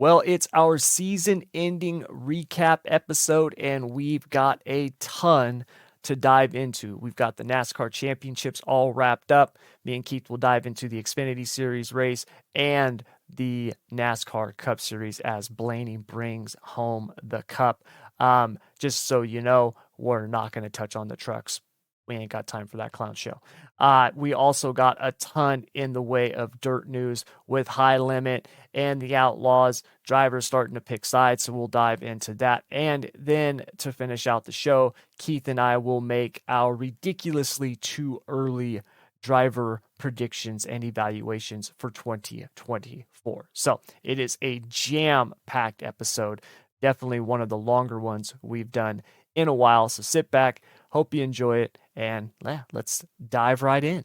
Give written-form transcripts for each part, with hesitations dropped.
Well, it's our season-ending recap episode, and we've got a ton to dive into. We've got the NASCAR championships all wrapped up. Me and Keith will dive into the Xfinity Series race and the NASCAR Cup Series as Blaney brings home the cup. Just so you know, we're not going to touch on the trucks. We ain't got time for that clown show. We also got a ton in the way of dirt news with High Limit and the Outlaws. Drivers starting to pick sides, so we'll dive into that. And then to finish out the show, Keith and I will make our ridiculously too early driver predictions and evaluations for 2024. So it is a jam-packed episode. Definitely one of the longer ones we've done in a while. So sit back, hope you enjoy it, and let's dive right in.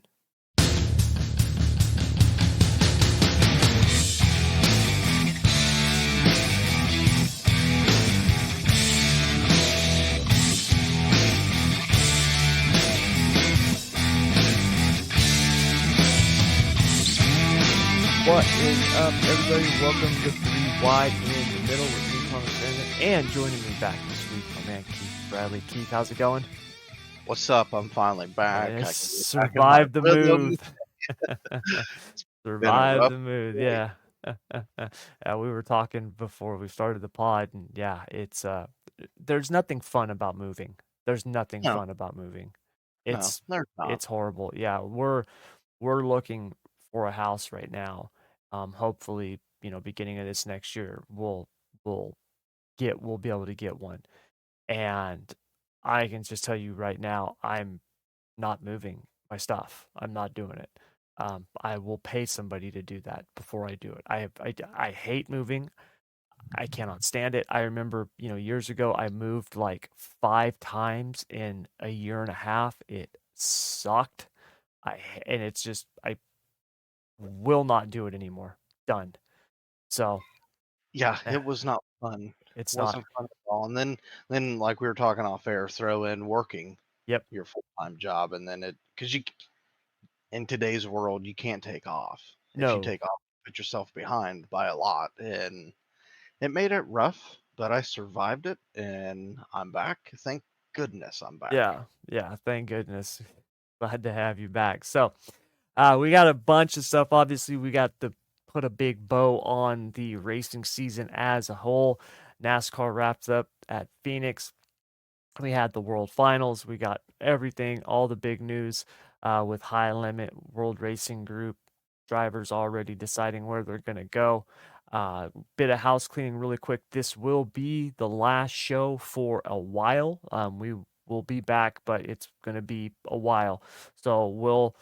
What is up, everybody? Welcome to Three Wide in the Middle with me, Thomas Bennett, and joining me back this week, my man Keith Bradley. Keith, how's it going? What's up? I'm finally back. Yes, survive the move. Survive the move. Yeah. Yeah, we were talking before we started the pod, and yeah, it's there's nothing fun about moving. There's nothing No, fun about moving. no, there's not. It's horrible. Yeah, we're looking for a house right now. Hopefully, beginning of this next year, we'll be able to get one. And I can just tell you right now, I'm not moving my stuff. I'm not doing it. I will pay somebody to do that before I do it. I hate moving. I cannot stand it. I remember, years ago, I moved like 5 times in a year and a half. It sucked. And it's just, I will not do it anymore. Done. So, Yeah, it was not fun. it's It not. wasn't fun at all. And then like we were talking off air, throw in working Yep. your full-time job, and then because in today's world you can't take off. If you No. take off, you put yourself behind by a lot, and it made it rough. But I survived it, and I'm back. Thank goodness I'm back. Yeah. Yeah. Thank goodness. Glad to have you back. So, we got a bunch of stuff. Obviously, we got to put a big bow on the racing season as a whole. NASCAR wraps up at Phoenix. We had the World Finals. We got everything, all the big news with High Limit, World Racing Group, drivers already deciding where they're going to go. Bit of house cleaning really quick. This will be the last show for a while. We will be back, but it's going to be a while. So we'll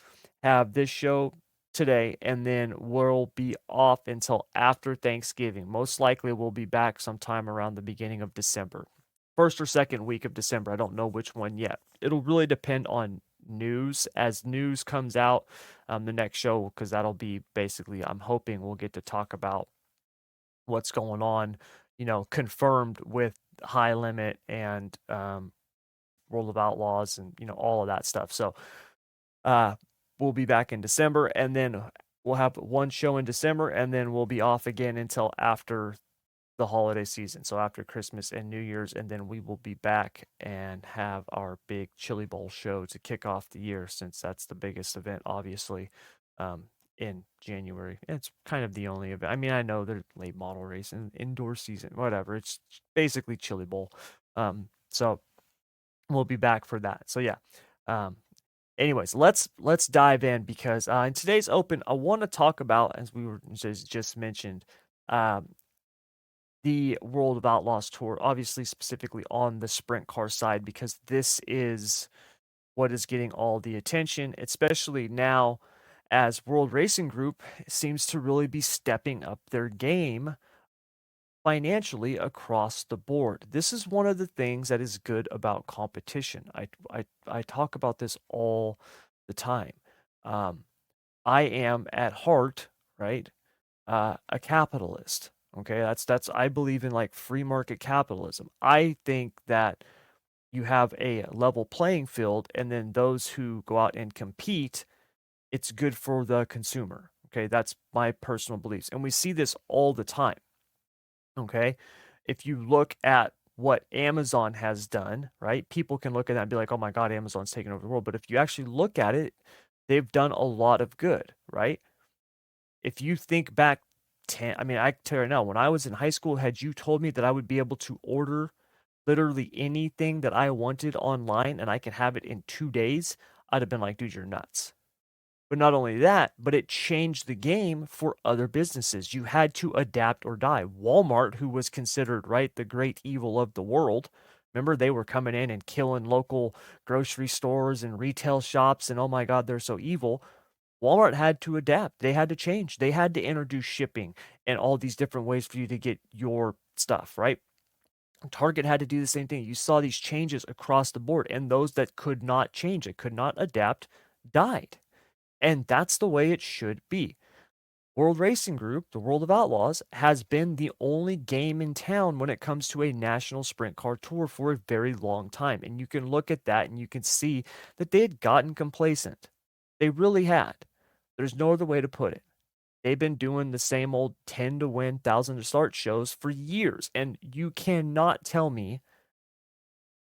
have this show today, and then we'll be off until after Thanksgiving. Most likely, we'll be back sometime around the beginning of December. First or second week of December. I don't know which one yet. It'll really depend on news. As news comes out, the next show, because that'll be basically, I'm hoping we'll get to talk about what's going on, confirmed with High Limit and World of Outlaws and, all of that stuff. So we'll be back in December, and then we'll have one show in December, and then we'll be off again until after the holiday season. So after Christmas and New Year's, and then we will be back and have our big Chili Bowl show to kick off the year, since that's the biggest event, obviously, in January. It's kind of the only event. I mean, I know there's late model race and indoor season, whatever. It's basically Chili Bowl. So we'll be back for that. So yeah. Anyways, let's dive in, because in today's open, I want to talk about, as we were just mentioned, the World of Outlaws tour, obviously specifically on the sprint car side, because this is what is getting all the attention, especially now as World Racing Group seems to really be stepping up their game financially across the board. This is one of the things that is good about competition. I talk about this all the time. I am at heart, right, a capitalist. Okay, that's I believe in like free market capitalism. I think that you have a level playing field, and then those who go out and compete, it's good for the consumer. Okay, that's my personal beliefs. And we see this all the time. Okay. If you look at what Amazon has done, right? People can look at that and be like, oh my God, Amazon's taking over the world. But if you actually look at it, they've done a lot of good, right? If you think back 10, I mean, I can tell you right now, when I was in high school, had you told me that I would be able to order literally anything that I wanted online and I could have it in 2 days, I'd have been like, dude, you're nuts. But not only that, but it changed the game for other businesses. You had to adapt or die. Walmart, who was considered, right, the great evil of the world, remember they were coming in and killing local grocery stores and retail shops, and oh my God, they're so evil. Walmart had to adapt. They had to change. They had to introduce shipping and all these different ways for you to get your stuff, right? Target had to do the same thing. You saw these changes across the board, and those that could not change it, could not adapt, died. And that's the way it should be. World Racing Group, the World of Outlaws, has been the only game in town when it comes to a national sprint car tour for a very long time. And you can look at that and you can see that they had gotten complacent. They really had. There's no other way to put it. They've been doing the same old 10 to win, 1,000 to start shows for years. And you cannot tell me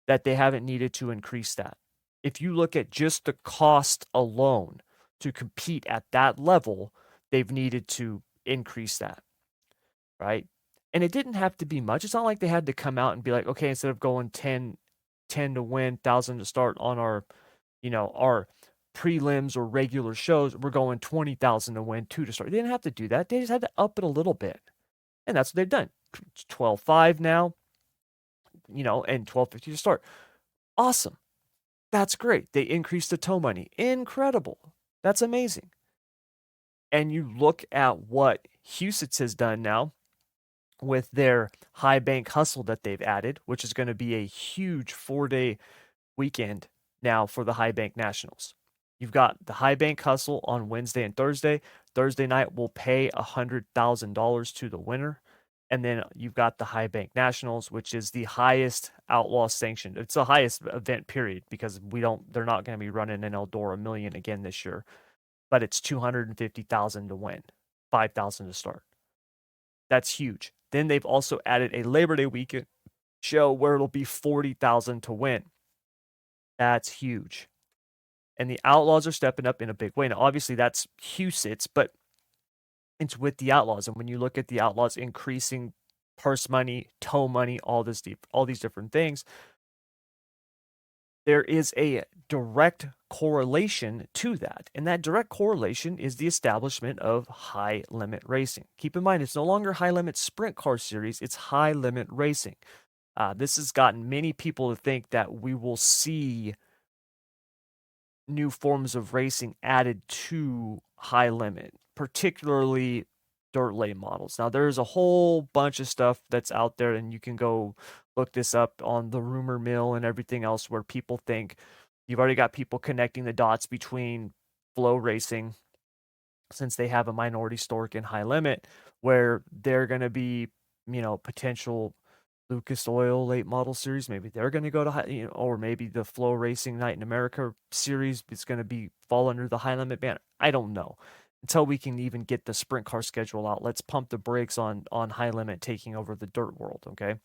that they haven't needed to increase that. If you look at just the cost alone to compete at that level, they've needed to increase that, right? And it didn't have to be much. It's not like they had to come out and be like, okay, instead of going 10 to win, 1,000 to start on our, our prelims or regular shows, we're going 20,000 to win, 2 to start. They didn't have to do that. They just had to up it a little bit. And that's what they've done. It's 12.5 now, and 12.50 to start. Awesome. That's great. They increased the tow money. Incredible. That's amazing. And you look at what Husitz has done now with their high bank hustle that they've added, which is going to be a huge 4-day weekend now for the high bank nationals. You've got the high bank hustle on Wednesday and Thursday. Thursday night will pay $100,000 to the winner. And then you've got the High Bank Nationals, which is the highest outlaw sanctioned. It's the highest event period because they're not going to be running an Eldora Million again this year, but it's 250,000 to win, 5,000 to start. That's huge. Then they've also added a Labor Day weekend show where it'll be 40,000 to win. That's huge. And the Outlaws are stepping up in a big way. Now, obviously, that's Husitz, but it's with the Outlaws. And when you look at the Outlaws increasing purse money, tow money, all these different things, there is a direct correlation to that. And that direct correlation is the establishment of high limit racing. Keep in mind, it's no longer high limit sprint car series, it's high limit racing. This has gotten many people to think that we will see new forms of racing added to high limit, particularly dirt late models. Now, there's a whole bunch of stuff that's out there, and you can go look this up on the rumor mill and everything else where people think you've already got people connecting the dots between flow racing, since they have a minority stork in high limit, where they're going to be, potential Lucas Oil late model series. Maybe they're going to go to high, or maybe the Flow Racing Night in America series is going to fall under the high limit banner. I don't know. Until we can even get the sprint car schedule out, let's pump the brakes on high limit taking over the dirt world. Okay.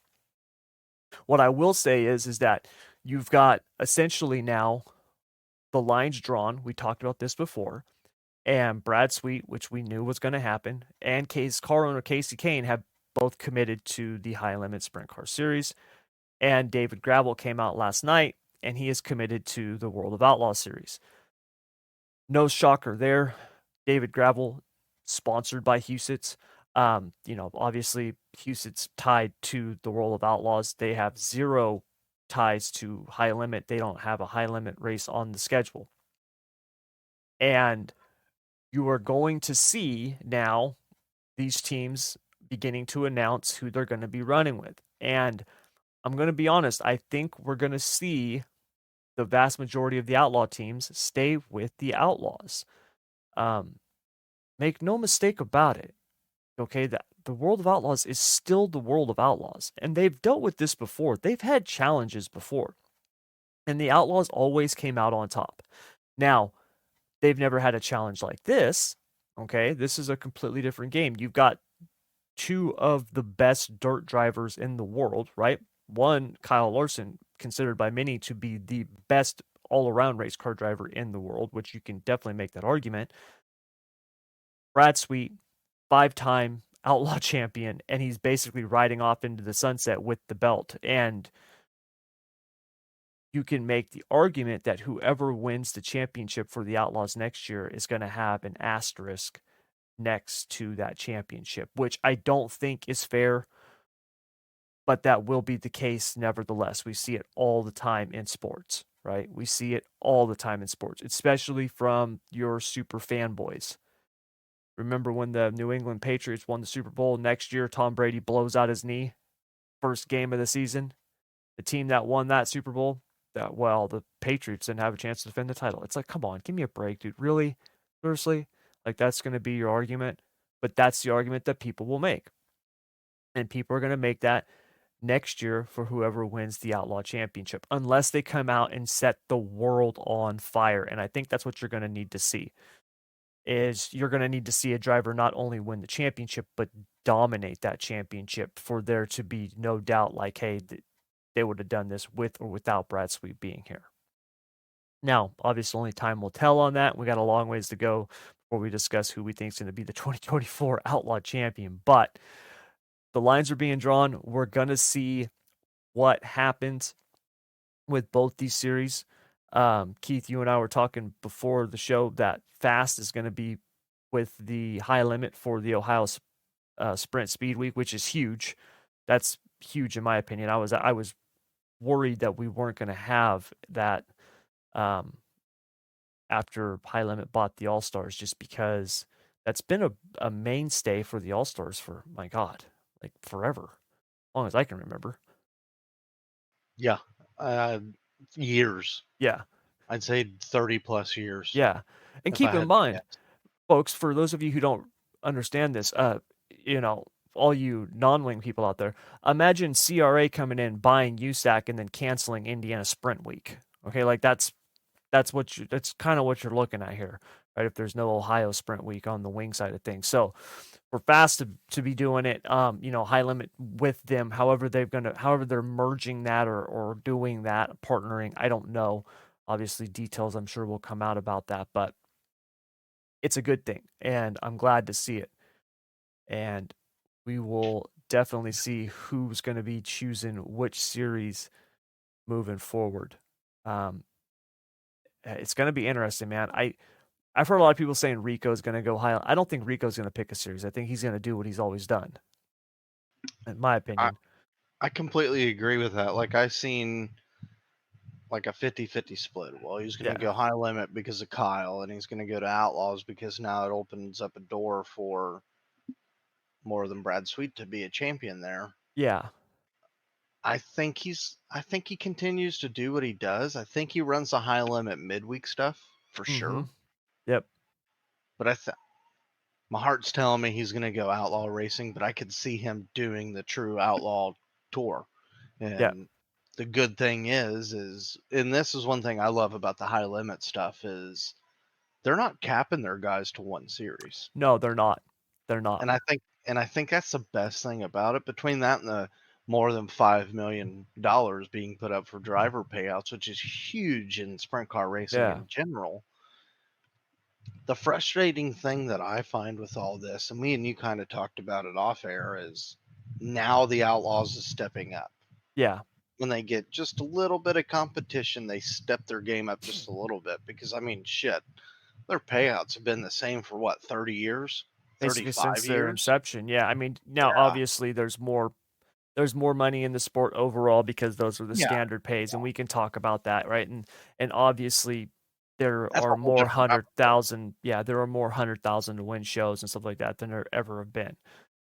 What I will say is that you've got essentially now the lines drawn. We talked about this before, and Brad Sweet, which we knew was going to happen, and car owner Casey Kane have both committed to the high limit sprint car series. And David Gravel came out last night, and he is committed to the World of Outlaws series. No shocker there. David Gravel, sponsored by Husitz. Obviously, Husitz tied to the World of Outlaws. They have zero ties to high limit. They don't have a high limit race on the schedule. And you are going to see now these teams beginning to announce who they're going to be running with. And I'm going to be honest, I think we're going to see the vast majority of the Outlaw teams stay with the Outlaws. Make no mistake about it. Okay, the World of Outlaws is still the World of Outlaws, and they've dealt with this before. They've had challenges before, and the Outlaws always came out on top. Now, they've never had a challenge like this. Okay, this is a completely different game. You've got two of the best dirt drivers in the world, right? One, Kyle Larson, considered by many to be the best all around race car driver in the world, which you can definitely make that argument. Brad Sweet, 5-time Outlaw champion, and he's basically riding off into the sunset with the belt. And you can make the argument that whoever wins the championship for the Outlaws next year is going to have an asterisk next to that championship, which I don't think is fair, but that will be the case nevertheless. We see it all the time in sports, right? We see it all the time in sports, especially from your super fanboys. Remember when the New England Patriots won the Super Bowl? Next year, Tom Brady blows out his knee, first game of the season. The team that won that Super Bowl, the Patriots didn't have a chance to defend the title. It's like, come on, give me a break, dude. Really? Seriously? Like, that's going to be your argument? But that's the argument that people will make. And people are going to make that next year for whoever wins the Outlaw Championship, unless they come out and set the world on fire. And I think that's what you're going to need to see. Is you're going to need to see a driver not only win the championship, but dominate that championship for there to be no doubt like, hey, they would have done this with or without Brad Sweet being here. Now, obviously, only time will tell on that. We got a long ways to go before we discuss who we think is going to be the 2024 Outlaw champion. But the lines are being drawn. We're going to see what happens with both these series. Keith, you and I were talking before the show that Fast is going to be with the high limit for the Ohio Sprint Speed Week, which is huge. That's huge in my opinion. I was worried that we weren't going to have that after High Limit bought the All Stars, just because that's been a mainstay for the All Stars for, my God, like forever, as long as I can remember. Yeah, uh, years. Yeah, I'd say 30 plus years, yeah. And if I keep in had to mind, guess. folks, for those of you who don't understand this, you know, all you non-wing people out there, imagine CRA coming in, buying USAC, and then canceling Indiana Sprint Week. Okay, like that's kind of what you're looking at here, right? If there's no Ohio Sprint Week on the wing side of things, so we're fast to be doing it, high limit with them. However they're merging that or doing that, partnering. I don't know. Obviously, details I'm sure will come out about that, but it's a good thing, and I'm glad to see it. And we will definitely see who's going to be choosing which series moving forward. Um, it's going to be interesting, man. I've heard a lot of people saying Rico's going to go high. I don't think Rico's going to pick a series. I think he's going to do what he's always done, in my I, opinion. I completely agree with that. Like, I seen like a 50-50 split. Well, he's going to Yeah, go high limit because of Kyle, and he's going to go to Outlaws because now it opens up a door for more than Brad Sweet to be a champion there. yeah, I think he continues to do what he does. I think he runs the high limit midweek stuff for mm-hmm, sure. yep, But my heart's telling me he's going to go outlaw racing, but I could see him doing the true outlaw tour. yeah. And the good thing and this is one thing I love about the high limit stuff is they're not capping their guys to one series. No, they're not. They're not. And I think that's the best thing about it. Between that and the more than $5 million being put up for driver payouts, which is huge in sprint car racing Yeah, in general. The frustrating thing that I find with all this, and me and you kind of talked about it off air, is now the Outlaws is stepping up. yeah. When they get just a little bit of competition, they step their game up just a little bit. Because I mean, shit, their payouts have been the same for what, 30 years, Basically 35 since their years. inception. Yeah, I mean, now Yeah, obviously there's more money in the sport overall because those are the yeah, standard pays, and we can talk about that, right? And obviously there that's are a whole more different hundred episode. thousand, yeah, there are more 100,000 to win shows and stuff like that than there ever have been.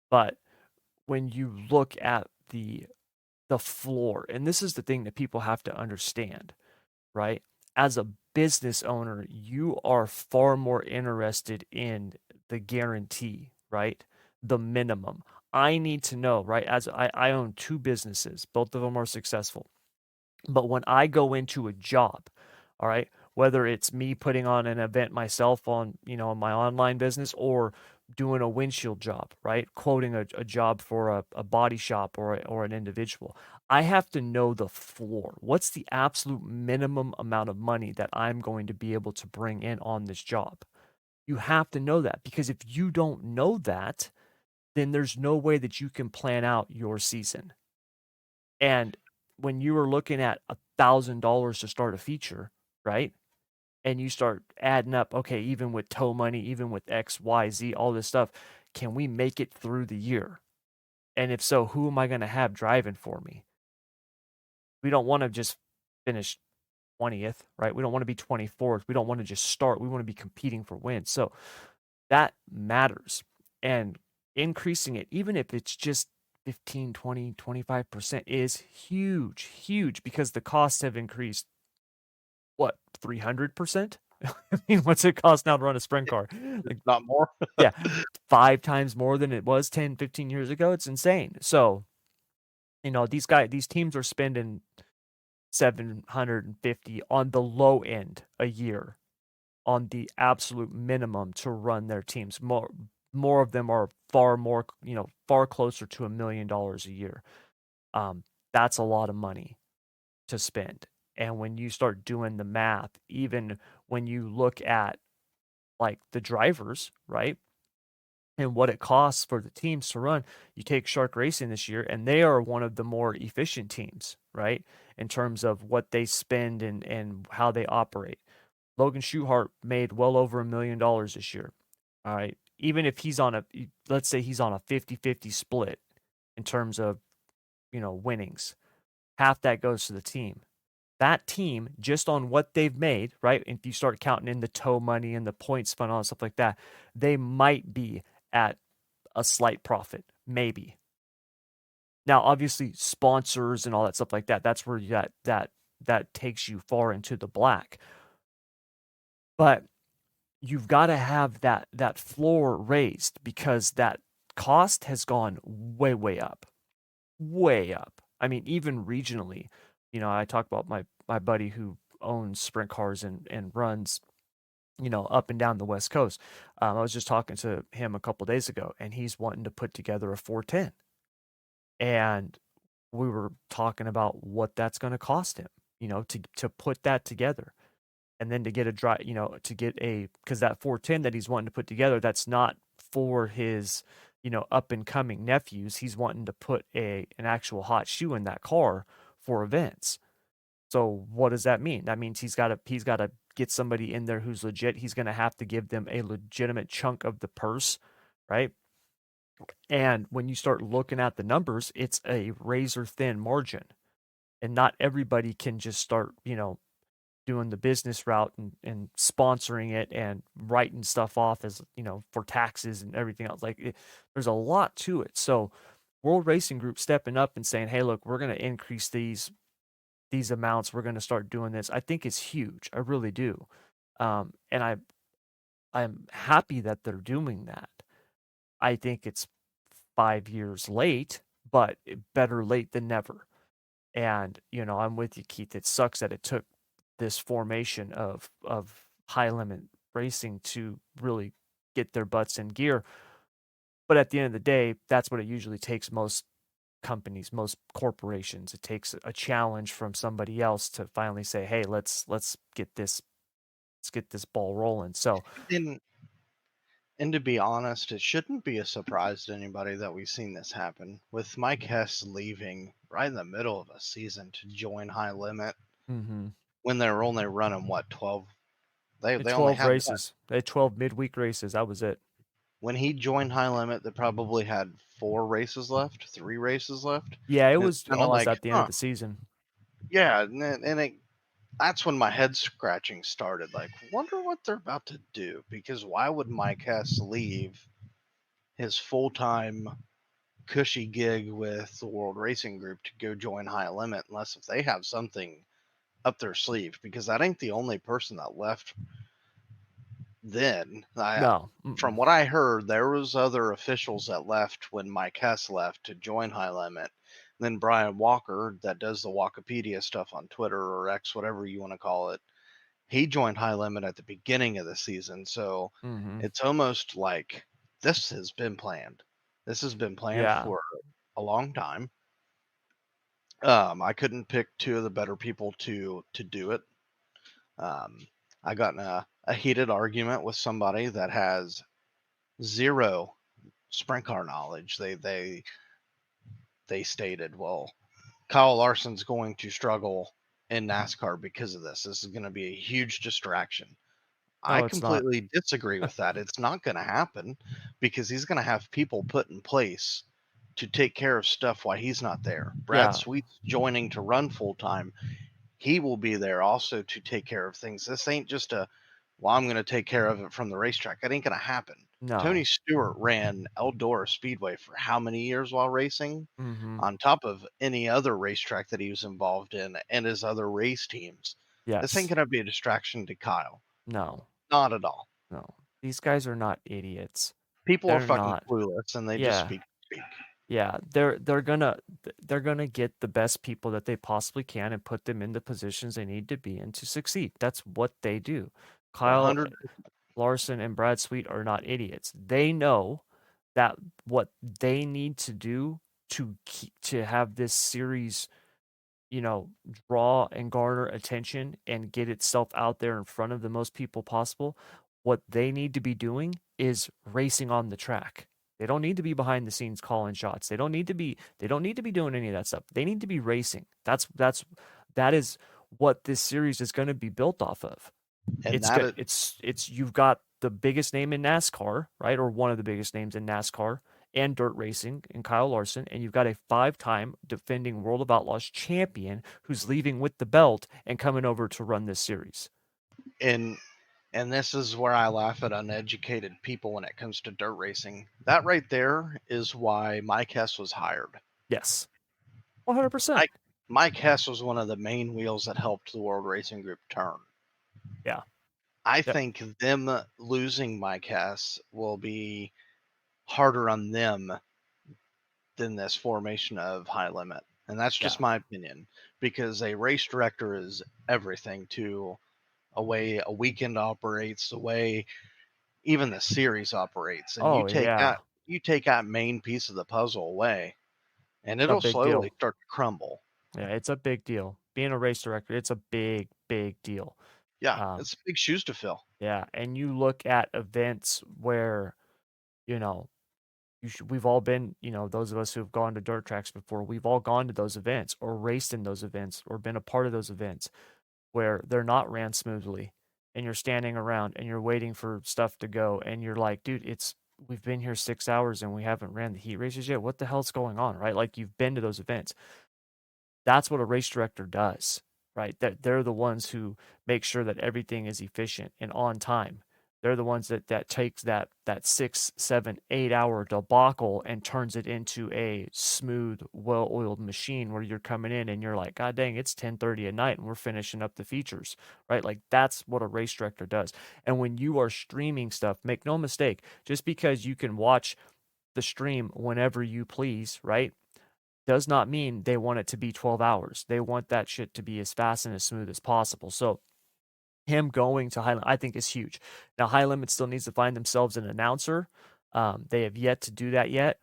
But when you look at the floor, and this is the thing that people have to understand, right? As a business owner, you are far more interested in the guarantee, right? The minimum. I need to know, right? As I own two businesses, both of them are successful. But when I go into a job, all right, whether it's me putting on an event myself on, my online business or doing a windshield job, right? Quoting a job for a body shop or an individual. I have to know the floor. What's the absolute minimum amount of money that I'm going to be able to bring in on this job? You have to know that, because if you don't know that, then there's no way that you can plan out your season. And when you are looking at $1,000 to start a feature, right? And you start adding up, okay, even with tow money, even with X, Y, Z, all this stuff, can we make it through the year? And if so, who am I going to have driving for me? We don't want to just finish 20th, right? We don't want to be 24th. We don't want to just start. We want to be competing for wins. So that matters. And increasing it, even if it's just 15, 20, 25%, is huge, huge, because the costs have increased, what, 300%? I mean, what's it cost now to run a sprint car? Like, Not more. yeah, 5 times more than it was 10, 15 years ago. It's insane. So, these teams are spending 750 on the low end a year, on the absolute minimum to run their teams. More of them are far closer to $1 million a year. That's a lot of money to spend. And when you start doing the math, even when you look at like the drivers, right? And what it costs for the teams to run, you take Shark Racing this year, and they are one of the more efficient teams, right? In terms of what they spend and how they operate. Logan Schuchart made well over $1 million this year. All right. Even if let's say he's on a 50-50 split in terms of, winnings, half that goes to the team. That team, just on what they've made, right? If you start counting in the tow money and the points fund, all stuff like that, they might be at a slight profit, maybe. Now, obviously, sponsors and all that stuff like that, that's where that takes you far into the black. But you've got to have that floor raised, because that cost has gone way, way up. Way up. I mean, even regionally, I talk about my buddy who owns sprint cars and runs, up and down the West Coast. I was just talking to him a couple days ago, and he's wanting to put together a 410. And we were talking about what that's going to cost him, to put that together. And then to get a dry, because that 410 that he's wanting to put together, that's not for his, up and coming nephews. He's wanting to put an actual hot shoe in that car for events. So what does that mean? That means he's got to get somebody in there who's legit. He's going to have to give them a legitimate chunk of the purse, right? And when you start looking at the numbers, it's a razor thin margin. And not everybody can just start, doing the business route and sponsoring it and writing stuff off as, for taxes and everything else. There's a lot to it. So World Racing Group stepping up and saying, hey, look, we're going to increase these amounts. We're going to start doing this. I think it's huge. I really do. And I'm happy that they're doing that. I think it's 5 years late, but better late than never. And, I'm with you, Keith. It sucks that it took this formation of high limit racing to really get their butts in gear. But at the end of the day, that's what it usually takes most companies, most corporations. It takes a challenge from somebody else to finally say, "Hey, let's get this ball rolling." So, And and to be honest, it shouldn't be a surprise to anybody that we've seen this happen. With Mike Hess leaving right in the middle of a season to join High Limit mhm. when they were only running what 12. They They only 12 had what, races. They had 12 midweek races. That was it. when he joined High Limit, they probably had 4 races left, 3 races left. Yeah, it And it's was kind of almost like, at the end of the season. yeah, that's when my head scratching started. Like, wonder what they're about to do, because why would Mike Hess leave his full time cushy gig with the World Racing Group to go join High Limit unless if they have something up their sleeve? Because that ain't the only person that left then. No. From Mm-mm. what I heard, there was other officials that left when Mike Hess left to join High Limit. Then Brian Walker, that does the Wikipedia stuff on Twitter or X, whatever you want to call it, he joined High Limit at the beginning of the season. So Mhm. it's almost like this has been planned. This has been planned Yeah. for a long time. I couldn't pick two of the better people to do it. Um, I got in a heated argument with somebody that has zero sprint car knowledge. They stated, well, Kyle Larson's going to struggle in NASCAR because of this. This is going to be a huge distraction. I No, it's not. completely disagree with that. It's not going to happen because he's going to have people put in place to take care of stuff while he's not there. Brad Yeah. Sweet's joining to run full time. He will be there also to take care of things. This ain't just a, well, I'm going to take care of it from the racetrack. That ain't going to happen. Tony No. Stewart ran Eldora Speedway for how many years while racing? Mhm. On top of any other racetrack that he was involved in and his other race teams. This ain't Yes. going to be a distraction to Kyle. No. Not at all. No. These guys are not idiots. People are They're fucking not. clueless and they just Yeah. speak. Yeah, they're gonna get the best people that they possibly can and put them in the positions they need to be in to succeed. That's what they do. Kyle 100. Larson and Brad Sweet are not idiots. They know that what they need to do to have this series, draw and garner attention and get itself out there in front of the most people possible, what they need to be doing is racing on the track. They don't need to be behind the scenes calling shots. They don't need to be doing any of that stuff. They need to be racing. That is what this series is going to be built off of. And It's that good. is, It's you've got the biggest name in NASCAR, right? Or one of the biggest names in NASCAR and dirt racing in Kyle Larson, and you've got a five-time defending World of Outlaws champion who's leaving with the belt and coming over to run this series. and and this is where I laugh at uneducated people when it comes to dirt racing. That right there is why Mike Hess was hired. Yes. 100%. Mike, Mike Hess was one of the main wheels that helped the World Racing Group turn. Yeah. I Yep. think them losing Mike Hess will be harder on them than this formation of High Limit. And that's Yeah. just my opinion because a race director is everything to a way a weekend operates, the way even the series operates. And Oh, yeah. you take that main piece of the puzzle away and A it'll big slowly deal. start to crumble. Yeah, it's a big deal. Being a race director, it's a big, big deal. Yeah, Um, it's big shoes to fill. yeah, and you look at events where, you know, we've all been, those of us who've gone to dirt tracks before, we've all gone to those events or raced in those events or been a part of those events where they're not ran smoothly and you're standing around and you're waiting for stuff to go and you're like, dude, we've been here 6 hours and we haven't ran the heat races yet. What the hell's going on? Right? Like you've been to those events. That's what a race director does, right? That they're the ones who make sure that everything is efficient and on time. They're the ones that takes that 6, 7, 8 hour debacle and turns it into a smooth, well-oiled machine where you're coming in and you're like, God dang, it's 10:30 at night and we're finishing up the features, right? Like that's what a race director does. And when you are streaming stuff, make no mistake, just because you can watch the stream whenever you please, right? Does not mean they want it to be 12 hours. They want that shit to be as fast and as smooth as possible. So him going to High Limit, I think is huge. Now High Limit still needs to find themselves an announcer. They have yet to do that yet.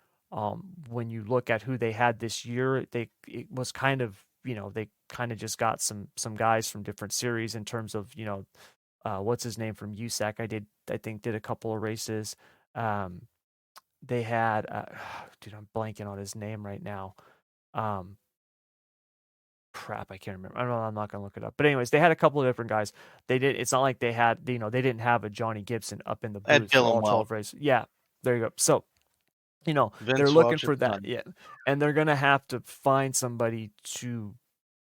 When you look at who they had this year, it was kind of they kind of just got some guys from different series in terms of what's his name from USAC. I think did a couple of races. Um, they had dude, I'm blanking on his name right now. Um, Crap, I can't remember. I don't know. I'm not gonna look it up. But anyways, they had a couple of different guys. They did. It's not like they had, they didn't have a Johnny Gibson up in the Ed booth for Dillon all Welch, 12 races. Yeah, there you go. So they're Vince looking Welch's for that. son. Yeah, and they're gonna have to find somebody to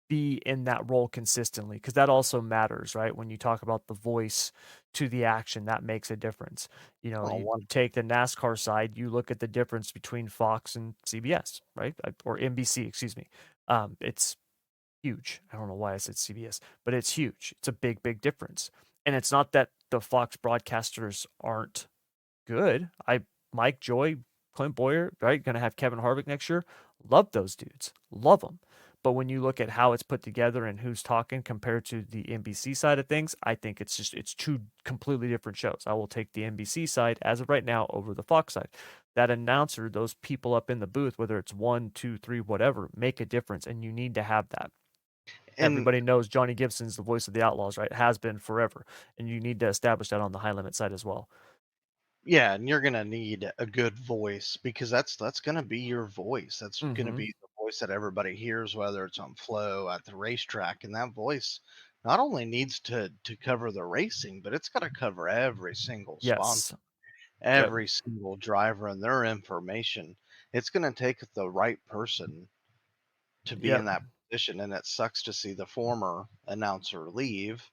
be in that role consistently because that also matters, right? When you talk about the voice to the action, that makes a difference. Oh, You one take the NASCAR side, you look at the difference between Fox and CBS, right? Or NBC, excuse me. It's huge. I don't know why I said CBS, but it's huge. It's a big, big difference. And it's not that the Fox broadcasters aren't good. Mike Joy, Clint Boyer, right? Going to have Kevin Harvick next year. Love those dudes. Love them. But when you look at how it's put together and who's talking compared to the NBC side of things, I think it's two completely different shows. I will take the NBC side as of right now over the Fox side. That announcer, those people up in the booth, whether it's one, two, three, whatever, make a difference, and you need to have that. And Everybody knows Johnny Gibson's the voice of the Outlaws, right? Has been forever, and you need to establish that on the high limit side as well. yeah, and you're gonna need a good voice because that's gonna be your voice. That's gonna Mm-hmm. be the voice that everybody hears, whether it's on flow at the racetrack. And that voice not only needs to cover the racing, but it's got to cover every single sponsor, Yes. Yep. every single driver, and their information. It's gonna take the right person to be in Yep. that position, and it sucks to see the former announcer leave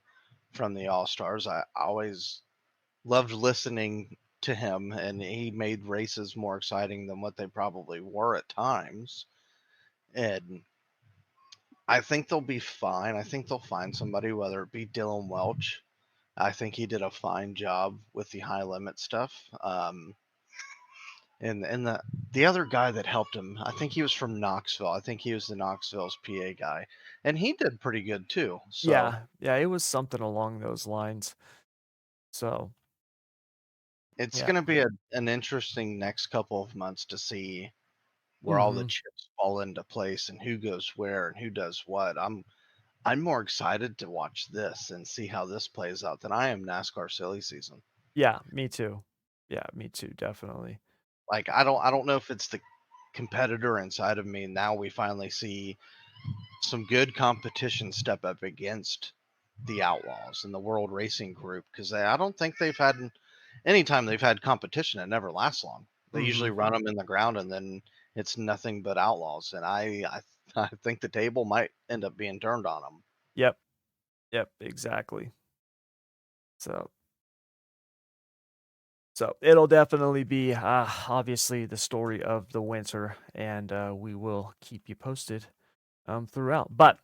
from the All Stars. I always loved listening to him, and he made races more exciting than what they probably were at times. And I think they'll be fine. I think they'll find somebody, whether it be Dylan Welch. I think he did a fine job with the high limit stuff. And the other guy that helped him, I think he was from Knoxville. I think he was the Knoxville's PA guy, and he did pretty good too. So Yeah. Yeah. It was something along those lines. So it's yeah. going to be an interesting next couple of months to see where all the Mm-hmm. chips fall into place and who goes where and who does what. I'm more excited to watch this and see how this plays out than I am NASCAR silly season. Yeah. Me too. Yeah. Me too. Definitely. Like I don't know if it's the competitor inside of me. Now we finally see some good competition step up against the Outlaws and the World Racing Group, because I don't think they've had anytime they've had competition, it never lasts long. They Mm-hmm. usually run them in the ground, and then it's nothing but Outlaws. And I think the table might end up being turned on them. Yep. Yep. Exactly. So it'll definitely be obviously the story of the winter, and we will keep you posted throughout. But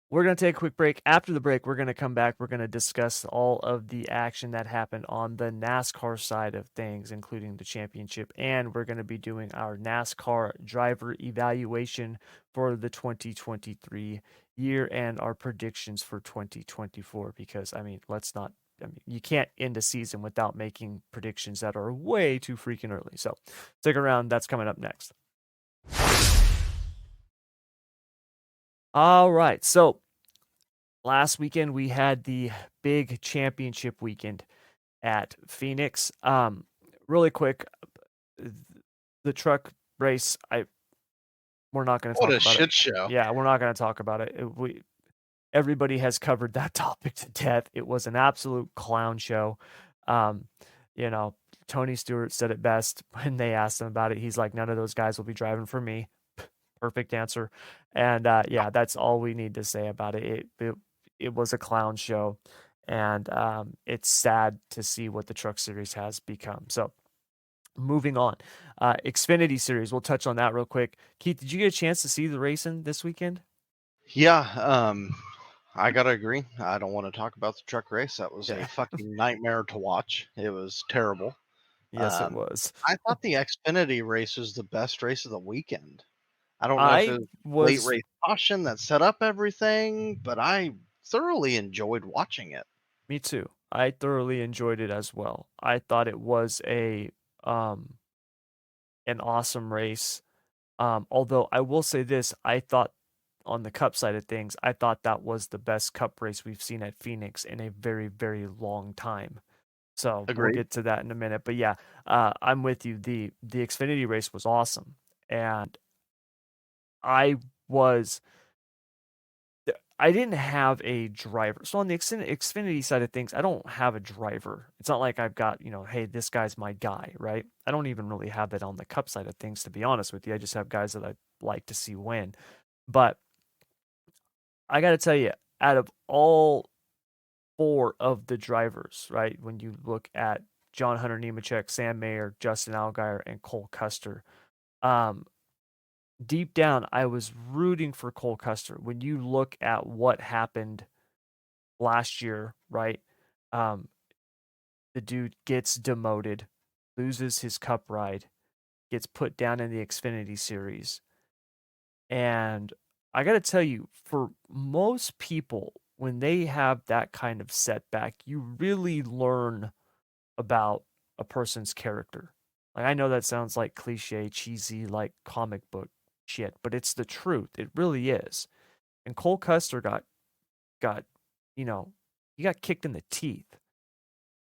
we're going to take a quick break. After the break, we're going to come back. We're going to discuss all of the action that happened on the NASCAR side of things, including the championship. And we're going to be doing our NASCAR driver evaluation for the 2023 year and our predictions for 2024. Because, I mean, you can't end a season without making predictions that are way too freaking early. So stick around. That's coming up next. All right. So last weekend we had the big championship weekend at Phoenix. Really quick, the truck race. We're not going to What talk a about it. shit show! Yeah, we're not going to talk about it. Everybody has covered that topic to death. It was an absolute clown show. Um, you know, Tony Stewart said it best when they asked him about it. He's like, none of those guys will be driving for me. Perfect answer. And yeah, that's all we need to say about it. It was a clown show, and it's sad to see what the Truck Series has become. So moving on, Xfinity Series. We'll touch on that real quick. Keith, did you get a chance to see the racing this weekend? Yeah, I gotta agree. I don't want to talk about the truck race. That was a Yeah. fucking nightmare to watch. It was terrible. Yes, it Um, was. I thought the Xfinity race was the best race of the weekend. I don't know if I it was late was race caution that set up everything, but I thoroughly enjoyed watching it. Me too. I thoroughly enjoyed it as well. I thought it was a an awesome race. Although I will say this, I thought on the cup side of things, I thought that was the best cup race we've seen at Phoenix in a very, very long time. So we'll Agreed. get to that in a minute. But yeah, I'm with you. The Xfinity race was awesome. And I was I didn't have a driver. So on the Xfinity side of things, I don't have a driver. It's not like I've got, hey, this guy's my guy, right? I don't even really have that on the cup side of things, to be honest with you. I just have guys that I like to see win. But I got to tell you, out of all four of the drivers, right, when you look at John Hunter Nemechek, Sam Mayer, Justin Allgaier, and Cole Custer, um, deep down, I was rooting for Cole Custer. When you look at what happened last year, right? Um, the dude gets demoted, loses his cup ride, gets put down in the Xfinity Series, And I got to tell you, for most people, when they have that kind of setback, you really learn about a person's character. Like, I know that sounds like cliche, cheesy, like comic book shit, but it's the truth. It really is. And Cole Custer got, you know, he got kicked in the teeth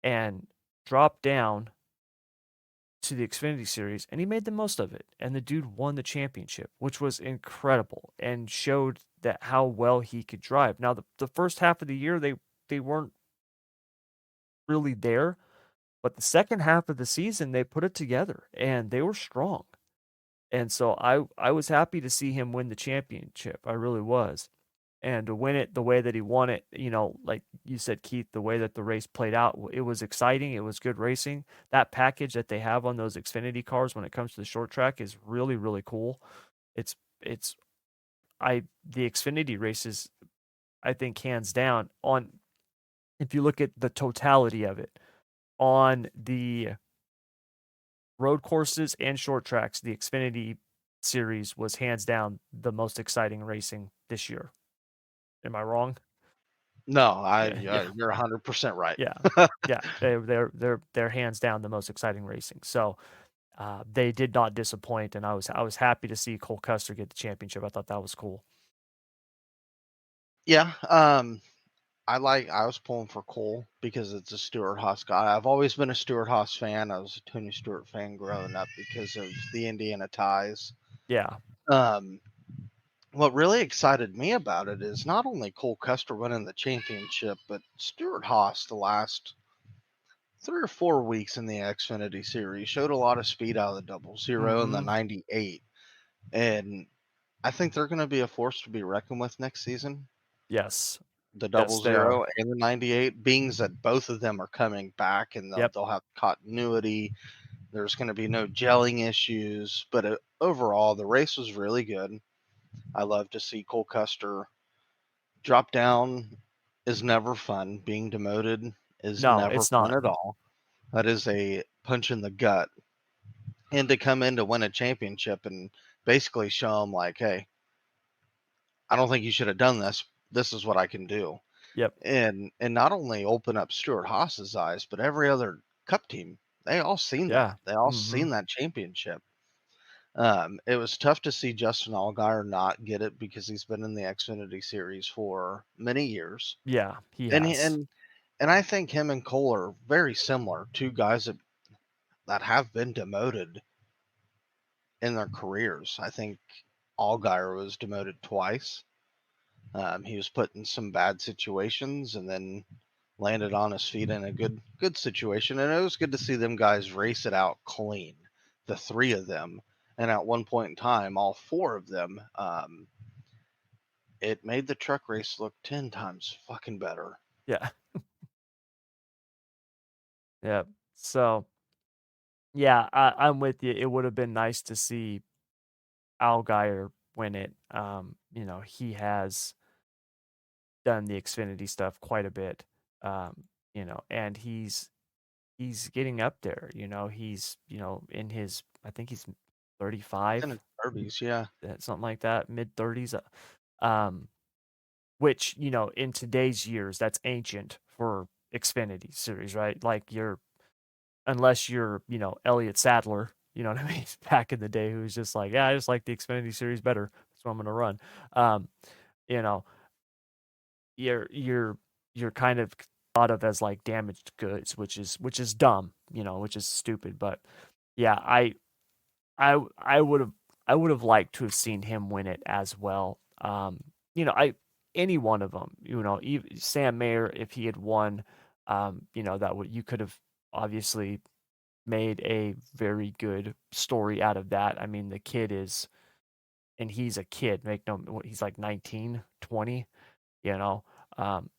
and dropped down to the Xfinity Series, and he made the most of it. And the dude won the championship, which was incredible and showed that how well he could drive. Now, the first half of the year, they weren't really there, but the second half of the season, they put it together and they were strong. And so I was happy to see him win the championship. I really was. And to win it the way that he won it, like you said, Keith, the way that the race played out, it was exciting. It was good racing. That package that they have on those Xfinity cars when it comes to the short track is really, really cool. It's the Xfinity races, I think hands down on, if you look at the totality of it, on the road courses and short tracks, the Xfinity series was hands down the most exciting racing this year. Am I wrong? No, Yeah, yeah, you're 100% right. yeah, yeah. They're hands down the most exciting racing. So they did not disappoint, and I was happy to see Cole Custer get the championship. I thought that was cool. Yeah, I was pulling for Cole because it's a Stuart Haas guy. I've always been a Stuart Haas fan. I was a Tony Stewart fan growing up because of the Indiana ties. Yeah. Um, what really excited me about it is not only Cole Custer winning the championship, but Stuart Haas the last 3 or 4 weeks in the Xfinity Series showed a lot of speed out of the double zero and the Mm-hmm. 98. And I think they're going to be a force to be reckoned with next season. Yes. The Yes, double they zero are. and the 98, being that both of them are coming back and Yep. they'll have continuity. There's going to be no gelling issues. But overall, the race was really good. I love to see Cole Custer drop down is never fun. Being demoted is No, never it's fun not. at all. That is a punch in the gut. And to come in to win a championship and basically show them, like, hey, I don't think you should have done this. This is what I can do. Yep. And not only open up Stuart Haas's eyes, but every other Cup team. They all seen Yeah. that. They all Mm-hmm. seen that championship. It was tough to see Justin Allgaier not get it because he's been in the Xfinity Series for many years, Yeah, he and has. and I think him and Cole are very similar. Two guys that have been demoted in their careers. I think Allgaier was demoted twice. He was put in some bad situations and then landed on his feet in a good situation. And it was good to see them guys race it out clean, the three of them. And at one point in time, all four of them. It made the truck race look 10 times fucking better. Yeah. Yeah. So yeah, I'm with you. It would have been nice to see Allgaier win it. He has done the Xfinity stuff quite a bit. And he's getting up there. He's, in his, I think he's And 35, in derbies, yeah. something like that, mid 30s. Um, which, in today's years, that's ancient for Xfinity series, right? Like unless you're, Elliott Sadler, you know what I mean? Back in the day, who's just like, yeah, I just like the Xfinity series better. That's what I'm going to run. Um, you know, you're kind of thought of as like damaged goods, which is dumb, which is stupid. But yeah, I would have liked to have seen him win it as well. I any one of them, even Sam Mayer, if he had won, that would you could have obviously made a very good story out of that. I mean, the kid is, and he's a kid, he's like 19, 20, you know, um,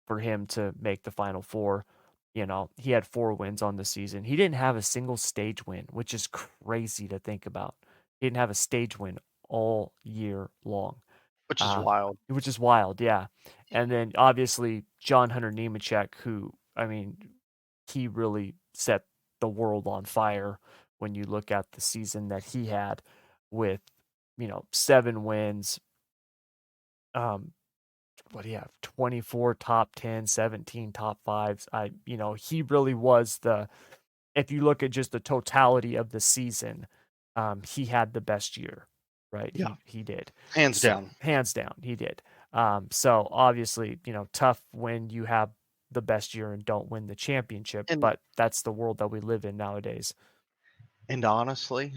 for him to make the final four. He had 4 wins on the season. He didn't have a single stage win, which is crazy to think about. He didn't have a stage win all year long, Which is wild. which is wild. Yeah. And then obviously John Hunter Nemechek, who, I mean, he really set the world on fire when you look at the season that he had with 7 wins. Um, what do you have? 24 top 10, 17 top fives. He really was if you look at just the totality of the season, he had the best year, right? Yeah, He did. hands So down. hands down, he did. So obviously, tough when you have the best year and don't win the championship, And but that's the world that we live in nowadays. honestly,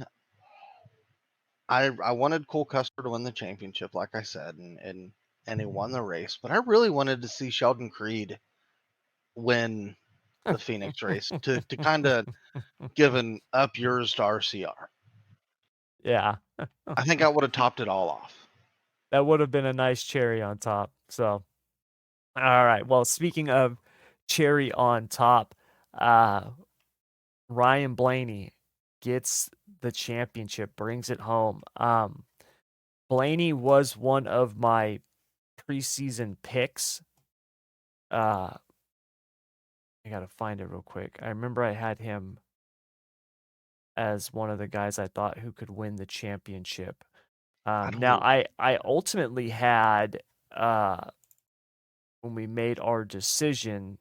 I wanted Cole Custer to win the championship, like I said, and he won the race. But I really wanted to see Sheldon Creed win the Phoenix race to kind of give an up yours to RCR. Yeah, I think I would have topped it all off. that would have been a nice cherry on top. So, all right. Well, speaking of cherry on top, uh, Ryan Blaney gets the championship, brings it home. Blaney was one of my preseason picks. I gotta find it real quick. I remember I had him as one of the guys I thought who could win the championship. I Now don't. I ultimately had when we made our decision,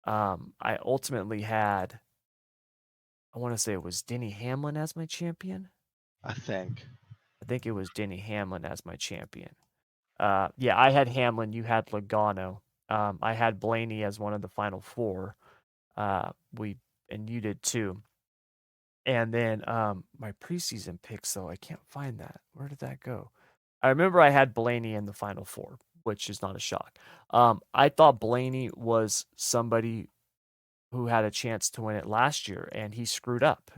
I ultimately had I want to say it was Denny Hamlin as my champion. I think I think it was Denny Hamlin as my champion. Yeah, I had Hamlin. You had Logano. I had Blaney as one of the final four. We and you did too. And then my preseason picks, though I can't find that. Where did that go? I remember I had Blaney in the final four, which is not a shock. I thought Blaney was somebody who had a chance to win it last year, and he screwed up.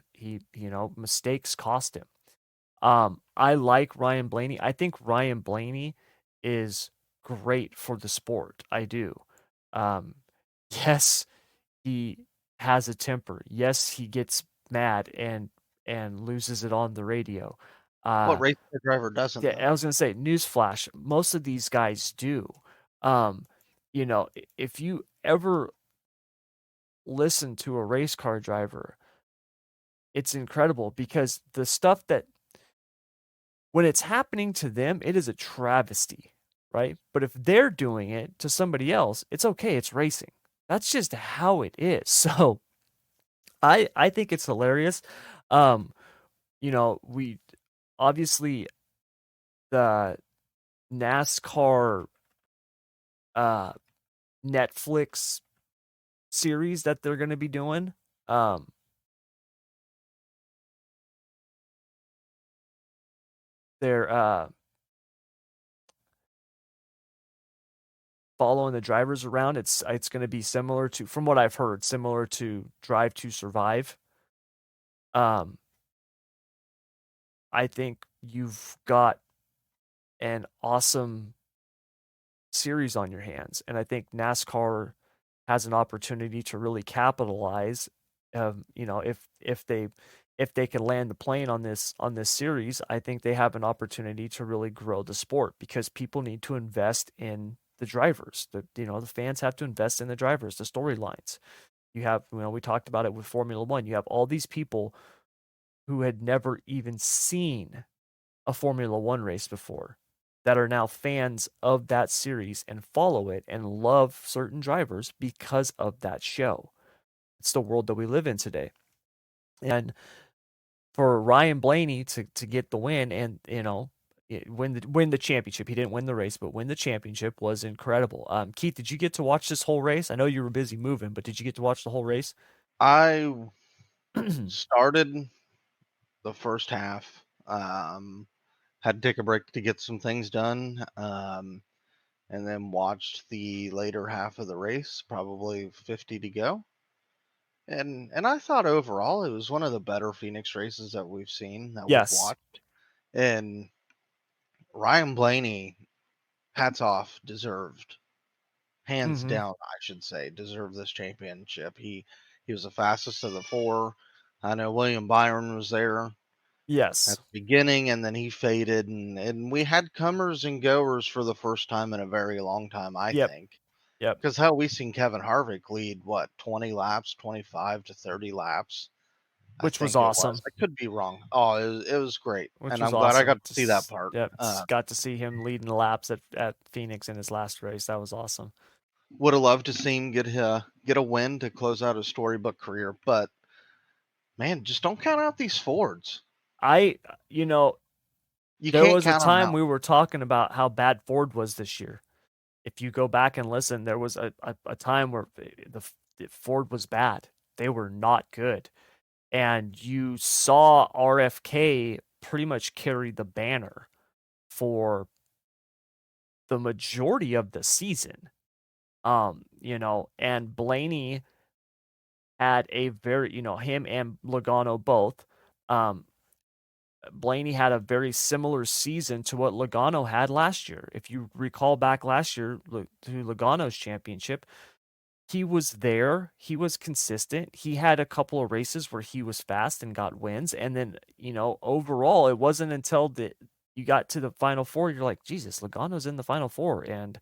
Mistakes cost him. I like Ryan Blaney. I think Ryan Blaney is great for the sport. I do. Um, yes, he has a temper. Yes, he gets mad and loses it on the radio. what Uh, race car driver doesn't yeah, I though. was gonna say, newsflash, most of these guys do. Um, if you ever listen to a race car driver, it's incredible because the stuff that when it's happening to them, it is a travesty, right? But if they're doing it to somebody else, it's okay. It's racing. That's just how it is. So I think it's hilarious. Um, we obviously the NASCAR uh Netflix series that they're going to be doing. Um, they're following the drivers around. It's going to be similar to, from what I've heard, similar to Drive to Survive. Um, I think you've got an awesome series on your hands, and I think NASCAR has an opportunity to really capitalize. If they can land the plane on this series, I think they have an opportunity to really grow the sport because people need to invest in the drivers. The fans have to invest in the drivers, the storylines. We talked about it with Formula One. You have all these people who had never even seen a Formula One race before that are now fans of that series and follow it and love certain drivers because of that show. It's the world that we live in today. And for Ryan Blaney to get the win and win the championship. He didn't win the race, but win the championship was incredible. Keith, did you get to watch this whole race? I know you were busy moving, but did you get to watch the whole race? I started the first half. Had to take a break to get some things done. And then watched the later half of the race, probably 50 to go. And I thought overall it was one of the better Phoenix races that we've seen, that we've Yes. watched. And Ryan Blaney, hats off, deserved, hands Hmm. down, I should say, deserved this championship. He was the fastest of the four. I know William Byron was there at Yes. the beginning, and then he faded, and we had comers and goers for the first time in a very long time, I Yep. think. Yep. Because hell, we seen Kevin Harvick lead what, 20 laps, 25 to 30 laps, I which was think it was. awesome. I could be wrong. Oh, it was great, Which and was I'm glad I awesome. got to see that part. Yep, got to see him leading laps at Phoenix in his last race. That was awesome. Would have loved to see him get a win to close out his storybook career, but man, just don't count out these Fords. I, you know, You there can't was a count them time out. we were talking about how bad Ford was this year. If you go back and listen, there was a time where the Ford was bad. They were not good. And you saw RFK pretty much carry the banner for the majority of the season. And Blaney had a very, him and Logano both. Um, Blaney had a very similar season to what Logano had last year. If you recall back last year to Logano's championship, he was there. He was consistent. He had a couple of races where he was fast and got wins. And then, overall, it wasn't until you got to the final four, you're like, Jesus, Logano's in the final four. And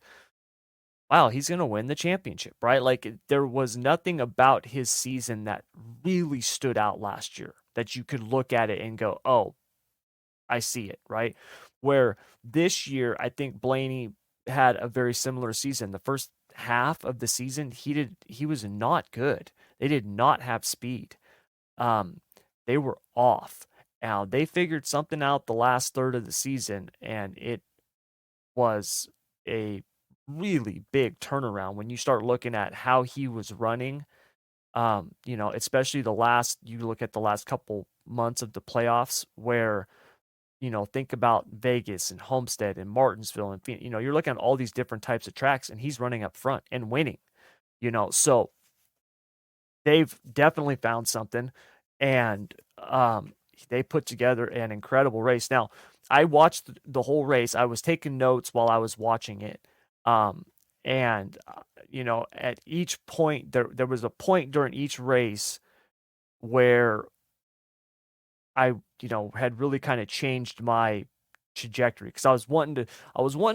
wow, he's going to win the championship, right? Like there was nothing about his season that really stood out last year that you could look at it and go, oh, I see it, right? Where this year, I think Blaney had a very similar season. The first half of the season, he was not good. They did not have speed. They were off. Now they figured something out the last third of the season, and it was a really big turnaround when you start looking at how he was running. Especially you look at the last couple months of the playoffs where think about Vegas and Homestead and Martinsville and Phoenix. You're looking at all these different types of tracks, and he's running up front and winning. So they've definitely found something, and they put together an incredible race. Now, I watched the whole race. I was taking notes while I was watching it, and at each point there was a point during each race where I, had really kind of changed my trajectory because I was wanting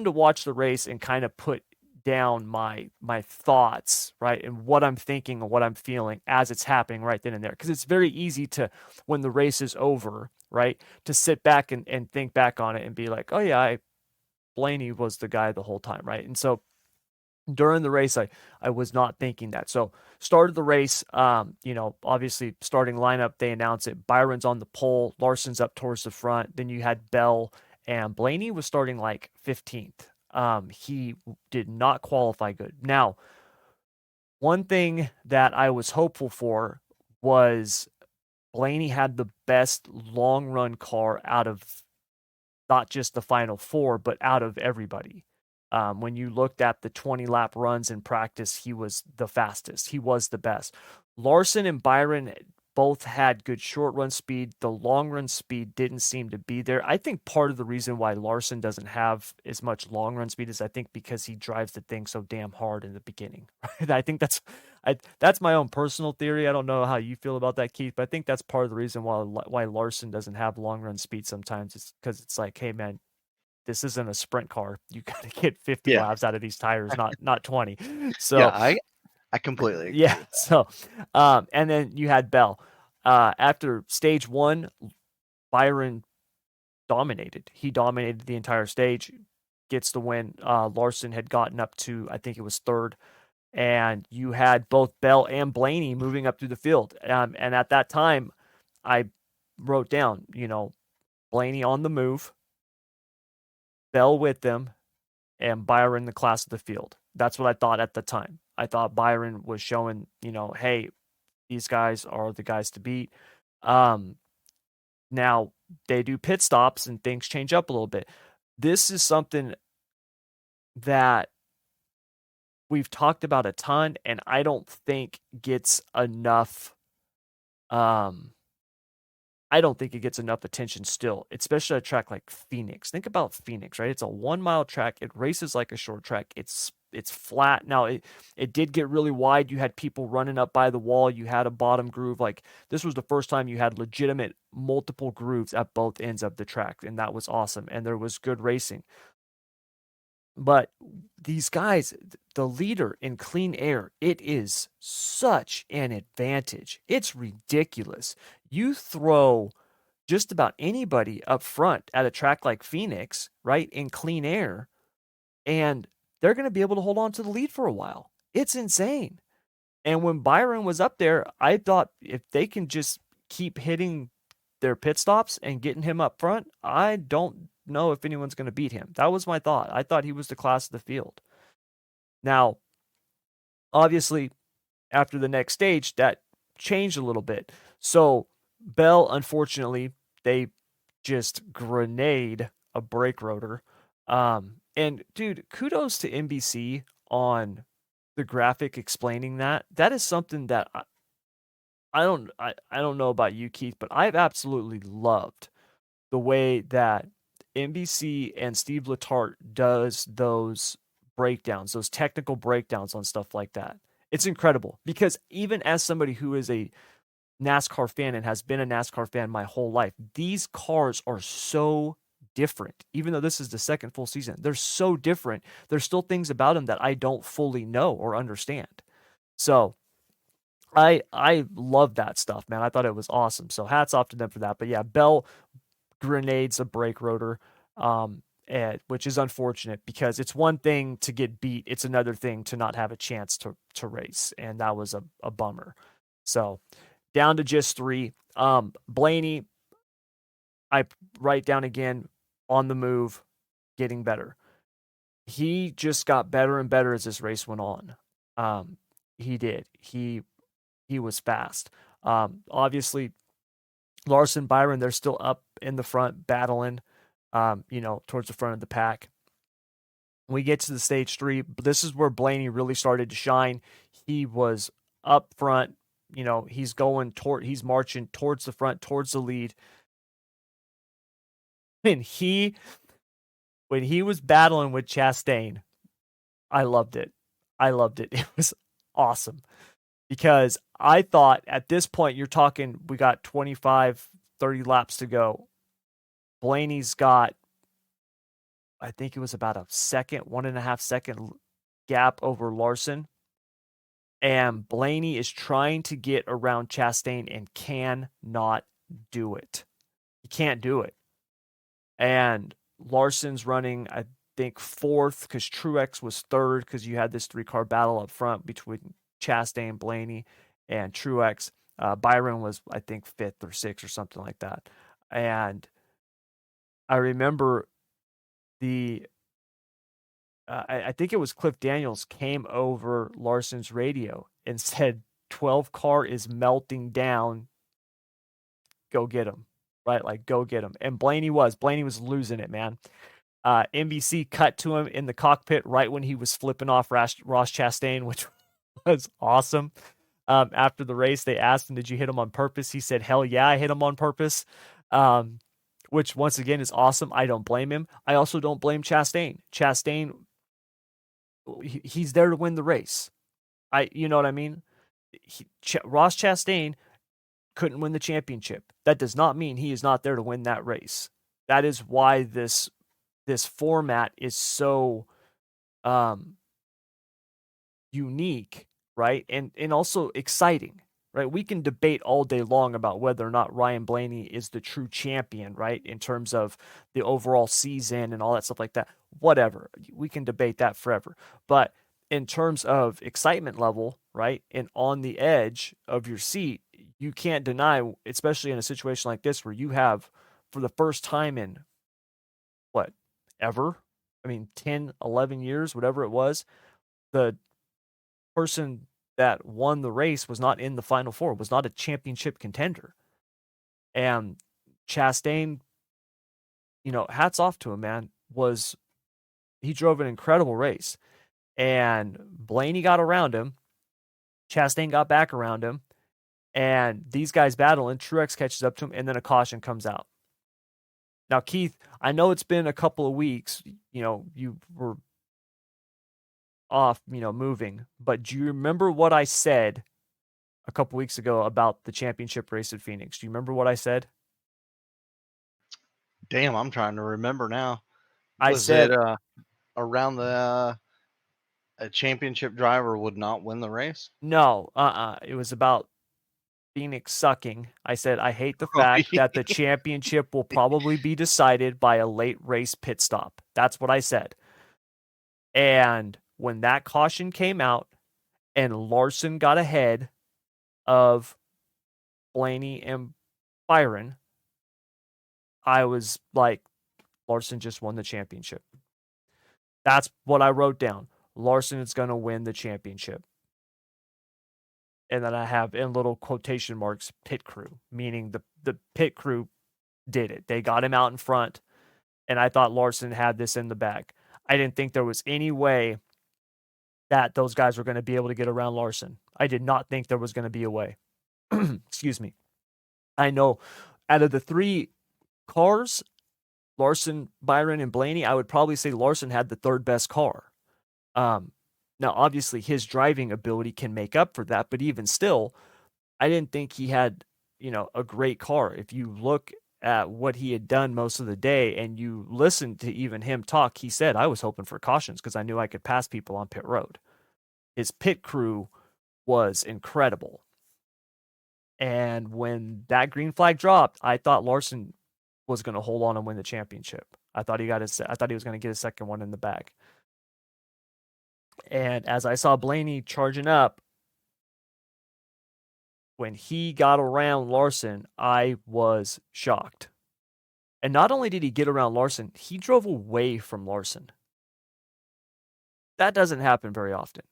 to watch the race and kind of put down my thoughts, right? And what I'm thinking and what I'm feeling as it's happening right then and there. Because it's very easy to when the race is over, right, to sit back and think back on it and be like, oh yeah, Blaney was the guy the whole time, right? And so during the race, I was not thinking that. So started the race, obviously starting lineup, they announce it. Byron's on the pole, Larson's up towards the front. Then you had Bell and Blaney was starting like 15th. He did not qualify good. Now, one thing that I was hopeful for was Blaney had the best long run car out of not just the final four, but out of everybody. When you looked at the 20 lap runs in practice, he was the fastest. He was the best. Larson and Byron both had good short run speed. The long run speed didn't seem to be there. I think part of the reason why Larson doesn't have as much long run speed is I think because he drives the thing so damn hard in the beginning. Right? I think that's my own personal theory. I don't know how you feel about that, Keith, but I think that's part of the reason why Larson doesn't have long run speed sometimes. It's because it's like, hey man, this isn't a sprint car. You got to get 50 Yeah, laps out of these tires, not 20. yeah, So I completely agree yeah. with that. So and then you had Bell. After stage one, Byron dominated. He dominated the entire stage, gets the win. Larson had gotten up to, I think it was third. And you had both Bell and Blaney moving up through the field. And at that time, I wrote down, Blaney on the move, Bell with them, and Byron the class of the field. That's what I thought at the time. I thought Byron was showing, hey, these guys are the guys to beat. Now they do pit stops and things change up a little bit. This is something that we've talked about a ton, and I don't think gets enough. I don't think it gets enough attention still, especially a track like Phoenix. Think about Phoenix, right? It's a 1 mile track. It races like a short track. It's flat. Now it did get really wide. You had people running up by the wall. You had a bottom groove. Like this was the first time you had legitimate multiple grooves at both ends of the track, and that was awesome. And there was good racing. But these guys, the leader in clean air, it is such an advantage. It's ridiculous. You throw just about anybody up front at a track like Phoenix, right, in clean air, and they're going to be able to hold on to the lead for a while. It's insane. And when Byron was up there, I thought if they can just keep hitting their pit stops and getting him up front, I don't know if anyone's going to beat him. That was my thought. I thought he was the class of the field. Now, obviously, after the next stage, that changed a little bit. So, Bell, unfortunately, they just grenade a brake rotor. And dude, kudos to NBC on the graphic explaining that. That is something that I don't know about you, Keith, but I've absolutely loved the way that NBC and Steve Letarte does those breakdowns, those technical breakdowns on stuff like that. It's incredible because even as somebody who is a NASCAR fan and has been a NASCAR fan my whole life, these cars are so different. Even though this is the second full season, they're so different. There's still things about them that I don't fully know or understand. So I love that stuff, man. I thought it was awesome. So hats off to them for that. But yeah, Bell grenades a brake rotor, which is unfortunate because it's one thing to get beat, it's another thing to not have a chance to race, and that was a bummer. So down to just three. Blaney, I write down again on the move, getting better. He just got better and better as this race went on. He did. He was fast. Obviously, Larson, Byron, they're still up in the front battling, towards the front of the pack. When we get to the stage three, this is where Blaney really started to shine. He was up front, he's marching towards the front, towards the lead. And when he was battling with Chastain, I loved it. I loved it. It was awesome because I thought at this point, you're talking, we got 25, 30 laps to go. Blaney's got, I think it was about a second, 1.5 second gap over Larson. And Blaney is trying to get around Chastain and cannot do it. He can't do it. And Larson's running, I think, fourth because Truex was third because you had this 3-car battle up front between Chastain, Blaney, and Truex. Byron was, I think, fifth or sixth or something like that. And I remember I think it was Cliff Daniels came over Larson's radio and said, 12 car is melting down. Go get him. Right? Like, go get him. And Blaney was losing it, man. NBC cut to him in the cockpit right when he was flipping off Ross Chastain, which was awesome. After the race, they asked him, did you hit him on purpose? He said, hell yeah, I hit him on purpose. Which once again is awesome. I don't blame him. I also don't blame Chastain. Chastain, he's there to win the race. You know what I mean? Ross Chastain couldn't win the championship. That does not mean he is not there to win that race. That is why this format is so unique, right? And also exciting, right? We can debate all day long about whether or not Ryan Blaney is the true champion, right? In terms of the overall season and all that stuff like that. Whatever. We can debate that forever. But in terms of excitement level, right? And on the edge of your seat, you can't deny, especially in a situation like this where you have, for the first time in what, ever? I mean, 10, 11 years, whatever it was, the person that won the race was not in the final four, was not a championship contender. And Chastain, hats off to him, man. He drove an incredible race. And Blaney got around him. Chastain got back around him. And these guys battle, and Truex catches up to him, and then a caution comes out. Now, Keith, I know it's been a couple of weeks. You were off, moving. But do you remember what I said a couple weeks ago about the championship race at Phoenix? Do you remember what I said? Damn, I'm trying to remember now. I Was it said around the a championship driver would not win the race? No, it was about Phoenix sucking. I said, I hate the Oh, fact that the championship will probably be decided by a late race pit stop. That's what I said. And when that caution came out and Larson got ahead of Blaney and Byron, I was like, Larson just won the championship. That's what I wrote down. Larson is going to win the championship. And then I have in little quotation marks pit crew, meaning the pit crew did it. They got him out in front, and I thought Larson had this in the bag. I didn't think there was any way that those guys were going to be able to get around Larson. I did not think there was going to be a way. Excuse me. I know out of the three cars, Larson, Byron, and Blaney, I would probably say Larson had the third best car. Now, obviously, his driving ability can make up for that, but even still, I didn't think he had, a great car. If you look at what he had done most of the day and you listen to even him talk, he said, I was hoping for cautions because I knew I could pass people on pit road. His pit crew was incredible. And when that green flag dropped, I thought Larson was going to hold on and win the championship. I thought he was going to get his second one in the bag. And as I saw Blaney charging up, when he got around Larson, I was shocked. And not only did he get around Larson, he drove away from Larson. That doesn't happen very often.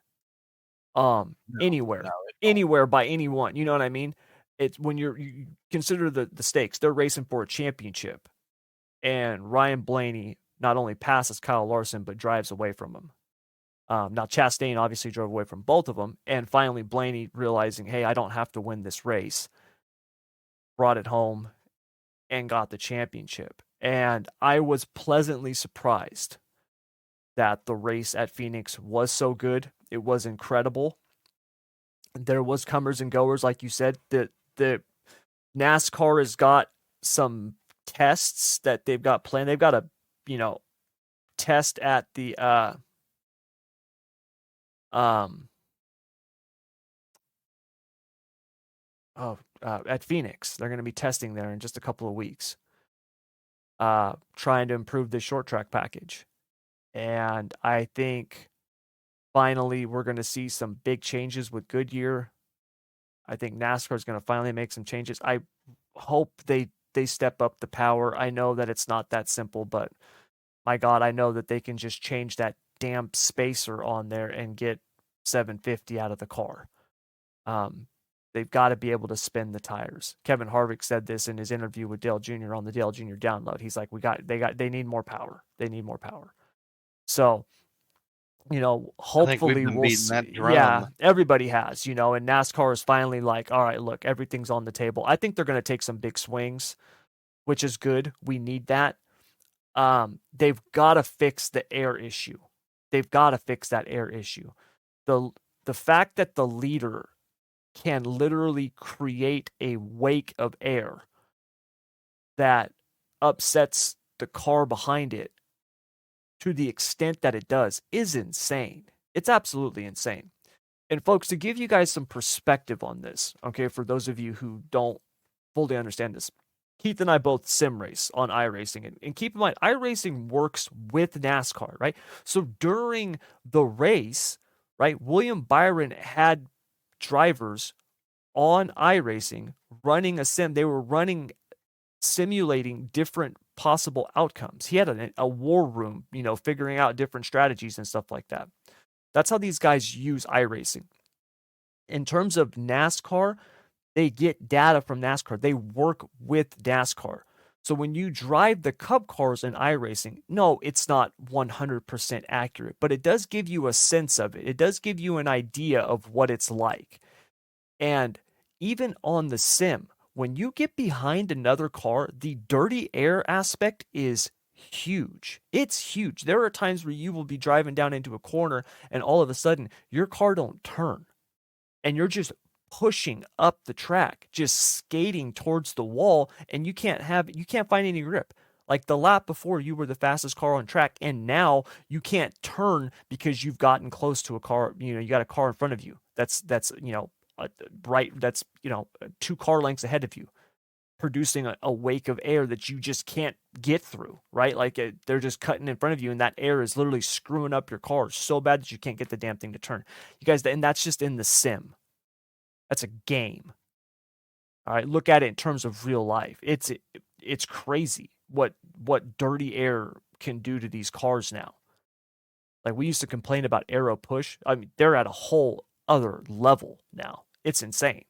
Anywhere, no, anywhere by anyone. You know what I mean? It's when you consider the stakes. They're racing for a championship, and Ryan Blaney not only passes Kyle Larson but drives away from him. Now Chastain obviously drove away from both of them, and finally Blaney realizing, hey, I don't have to win this race, brought it home and got the championship. And I was pleasantly surprised that the race at Phoenix was so good. It was incredible. There was comers and goers, like you said. The NASCAR has got some tests that they've got planned. They've got a, test at the at Phoenix. They're going to be testing there in just a couple of weeks, trying to improve the short track package. And I think finally we're going to see some big changes with Goodyear. I think NASCAR is going to finally make some changes. I hope they step up the power. I know that it's not that simple, but my God, I know that they can just change that damn spacer on there and get 750 out of the car. They've got to be able to spin the tires. Kevin Harvick said this in his interview with Dale Jr. on the Dale Jr. download. He's like, they need more power. They need more power. So, hopefully we'll see. That drum. Yeah, everybody has, and NASCAR is finally like, all right, look, everything's on the table. I think they're going to take some big swings, which is good. We need that. They've got to fix the air issue. They've got to fix that air issue. The fact that the leader can literally create a wake of air that upsets the car behind it to the extent that it does is insane. It's absolutely insane. And folks, to give you guys some perspective on this, okay, for those of you who don't fully understand this, Keith and I both sim race on iRacing. And keep in mind, iRacing works with NASCAR, right? So during the race, right, William Byron had drivers on iRacing running a sim. They were simulating different possible outcomes. He had a war room, figuring out different strategies and stuff like that. That's how these guys use iRacing. In terms of NASCAR, they get data from NASCAR. They work with NASCAR. So when you drive the Cup cars in iRacing, no, it's not 100% accurate, but it does give you a sense of it. It does give you an idea of what it's like. And even on the sim, when you get behind another car, the dirty air aspect is huge. It's huge. There are times where you will be driving down into a corner and all of a sudden your car don't turn and you're just pushing up the track, just skating towards the wall, and you can't find any grip. Like the lap before, you were the fastest car on track, and now you can't turn because you've gotten close to a car. You got a car in front of you that's right. That's 2 car lengths ahead of you, producing a wake of air that you just can't get through. Right, like they're just cutting in front of you, and that air is literally screwing up your car so bad that you can't get the damn thing to turn. You guys, and that's just in the sim. That's a game. All right, look at it in terms of real life. It's crazy what dirty air can do to these cars now. Like we used to complain about aero push. I mean, they're at a whole other level now. It's insane.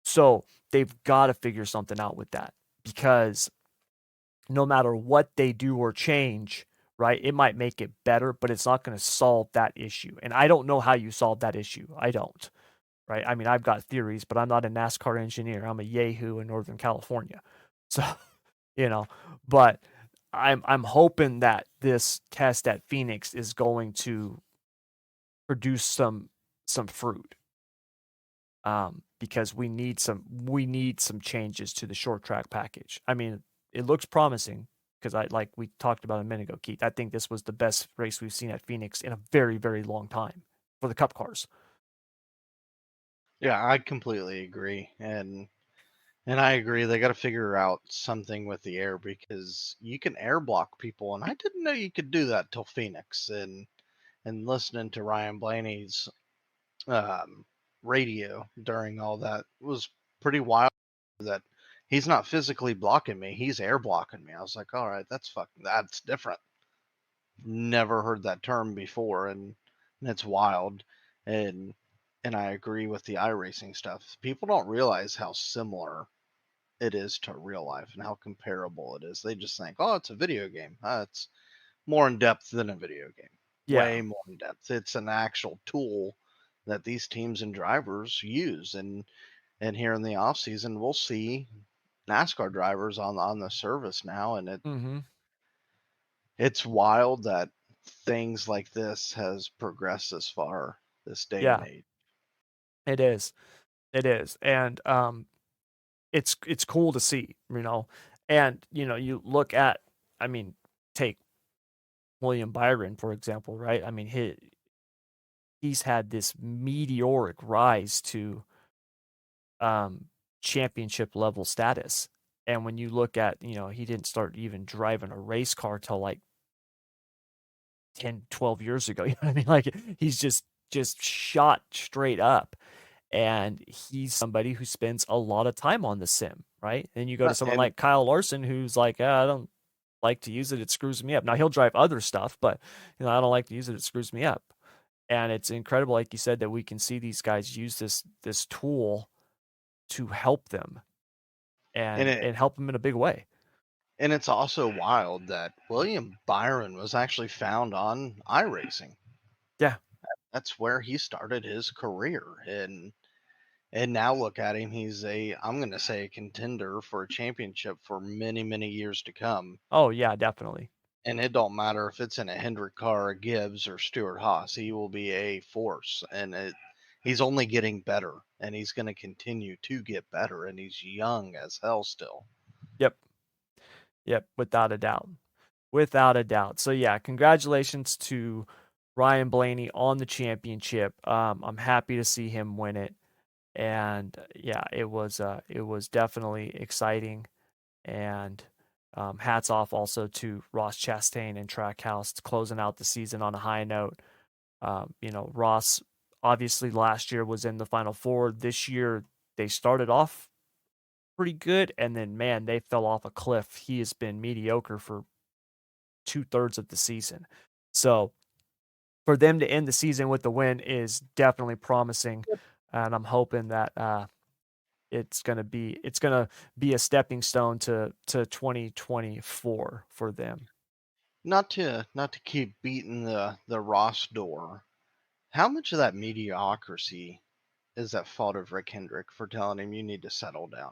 So they've got to figure something out with that because no matter what they do or change, right, it might make it better, but it's not going to solve that issue. And I don't know how you solve that issue. I don't. Right? I mean, I've got theories, but I'm not a NASCAR engineer. I'm a yahoo in Northern California. So, you know, but I'm hoping that this test at Phoenix is going to produce some fruit. Because we need some changes to the short track package. I mean, it looks promising because like we talked about a minute ago, Keith. I think this was the best race we've seen at Phoenix in a very, very long time for the Cup cars. Yeah, I completely agree, and I agree they got to figure out something with the air because you can air block people, and I didn't know you could do that till Phoenix. And listening to Ryan Blaney's um, radio during all that was pretty wild. That he's not physically blocking me; he's air blocking me. I was like, all right, that's different. Never heard that term before, and it's wild. And and I agree with the iRacing stuff. People don't realize how similar it is to real life and how comparable it is. They just think, oh, it's a video game. It's more in depth than a video game. Yeah. Way more in depth. It's an actual tool that these teams and drivers use. And here in the off season, we'll see NASCAR drivers on the service now, and Mm-hmm. it's wild that things like this has progressed this far this day and Yeah. age. It is. It is. And it's cool to see, And you look at, I mean, take William Byron for example, right? I mean, he's had this meteoric rise to um championship level status. And when you look at, he didn't start even driving a race car till like 10, 12 years ago. You know what I mean? Like he's just shot straight up. And he's somebody who spends a lot of time on the sim, right? And you go to someone And like Kyle Larson, who's like, I don't like to use it; it screws me up. Now he'll drive other stuff, but I don't like to use it; it screws me up. And it's incredible, like you said, that we can see these guys use this tool to help them and and it and help them in a big way. and it's also wild that William Byron was actually found on iRacing. Yeah. That's where he started his career. And now look at him. He's I'm going to say a contender for a championship for many, many years to come. Oh yeah, definitely. And it don't matter if it's in a Hendrick car, a Gibbs, or Stuart Haas. He will be a force, and he's only getting better, and he's going to continue to get better. And he's young as hell still. Yep. Yep. Without a doubt. Without a doubt. So yeah, congratulations to Ryan Blaney on the championship. I'm happy to see him win it. And yeah, it was definitely exciting. And hats off also to Ross Chastain and Trackhouse closing out the season on a high note. Ross obviously last year was in the Final Four. This year they started off pretty good, and then man, they fell off a cliff. He has been mediocre for 2/3 of the season. So for them to end the season with the win is definitely promising, and I'm hoping that it's gonna be a stepping stone to 2024 for them. Not to keep beating the Ross door. How much of that mediocrity is at fault of Rick Hendrick for telling him you need to settle down?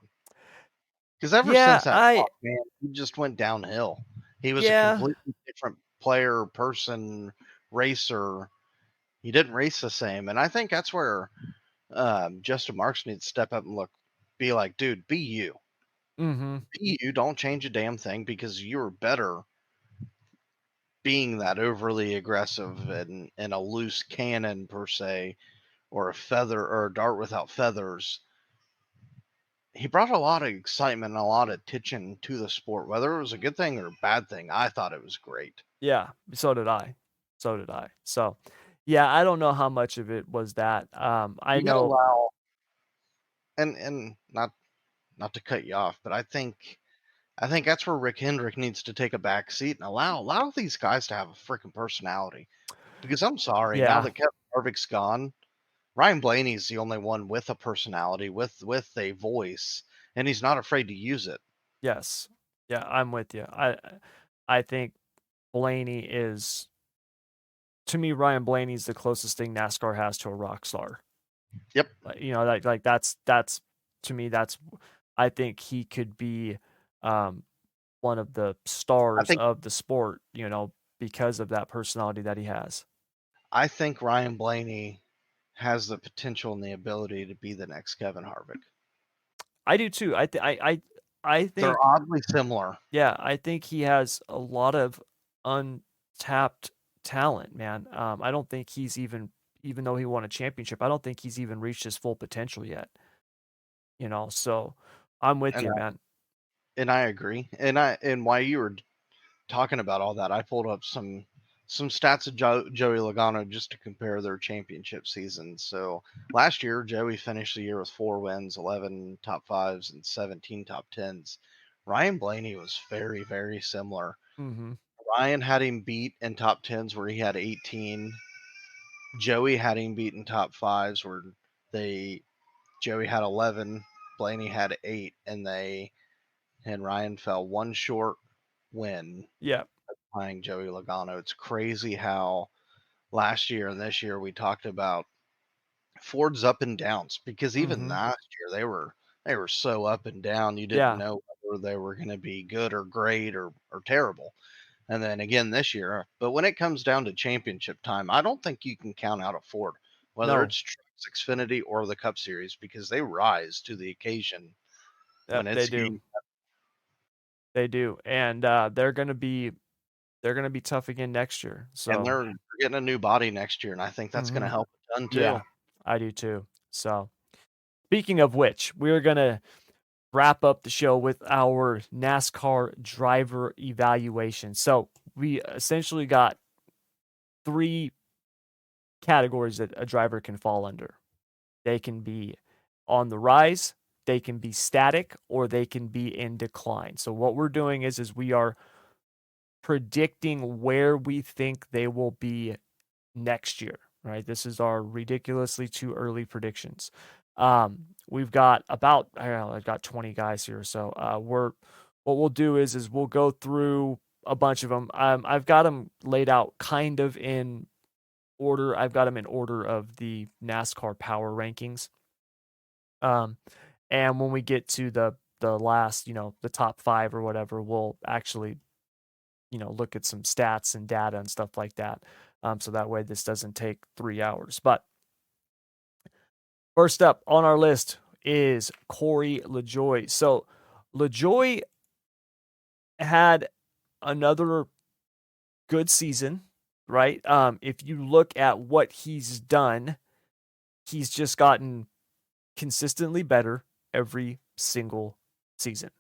Because ever Yeah, since that I walk, man, he just went downhill. He was a yeah, completely different player, person, racer. He didn't race the same, and I think that's where Justin Marks needs to step up and be like, dude, be you. Mhm. You don't change a damn thing because you're better being that overly aggressive and a loose cannon per se, or a feather or a dart without feathers. He brought a lot of excitement and a lot of attention to the sport, whether it was a good thing or a bad thing. I thought it was great. Yeah, so did I. So did I. So, yeah, I don't know how much of it was that. I You got to know. allow, and not to cut you off, but I think that's where Rick Hendrick needs to take a back seat and allow these guys to have a freaking personality. Because I'm sorry, now Yeah. that Kevin Harvick's gone, Ryan Blaney's the only one with a personality, with a voice, and he's not afraid to use it. Yes. Yeah, I'm with you. I think Blaney is, to me, Ryan Blaney's the closest thing NASCAR has to a rock star. Yep. Like that's to me that's I think he could be um one of the I stars think of the sport, because of that personality that he has. I think Ryan Blaney has the potential and the ability to be the next Kevin Harvick. I do too. I They're think oddly similar. yeah, I think he has a lot of untapped talent, man. I don't think he's even though he won a championship, I don't think he's even reached his full potential yet, so I'm with And you, I, man. and I agree. And while you were talking about all that, I pulled up some stats of Joey Logano just to compare their championship seasons. So last year, Joey finished the year with 4 wins, 11 top fives, and 17 top tens. Ryan Blaney was very, very similar. Mhm. Ryan had him beat in top tens where he had 18. Joey had him beat in top fives where they Joey had 11, Blaney had 8, and Ryan fell one short win Yeah. playing Joey Logano. It's crazy how last year and this year we talked about Ford's up and downs because even Mhm. last year they were so up and down you didn't Yeah. know whether they were going to be good or great or terrible. And then again this year, but when it comes down to championship time, I don't think you can count out a Ford, whether No. it's Trucks, Xfinity, or the Cup Series, because they rise to the occasion when Yep, they it's do. game. They do. And they're gonna be tough again next year. And So, they're getting a new body next year, and I think that's going to mhm. help a ton too. Yeah, I do too. So, speaking of which, we're gonna wrap up the show with our NASCAR driver evaluation. So, we essentially got 3 categories that a driver can fall under. They can be on the rise, they can be static, or they can be in decline. So what we're doing is we are predicting where we think they will be next year, right? This is our ridiculously too early predictions. We've got about, I don't know, I've got 20 guys here. So what we'll do is we'll go through a bunch of them. I've got them laid out kind of in order. I've got them in order of the NASCAR power rankings. Um, and when we get to the last, the top 5 or whatever, we'll actually, look at some stats and data and stuff like that. So that way this doesn't take 3 hours. But first up on our list is Corey LaJoie. So LaJoie had another good season, right? If you look at what he's done, he's just gotten consistently better every single season.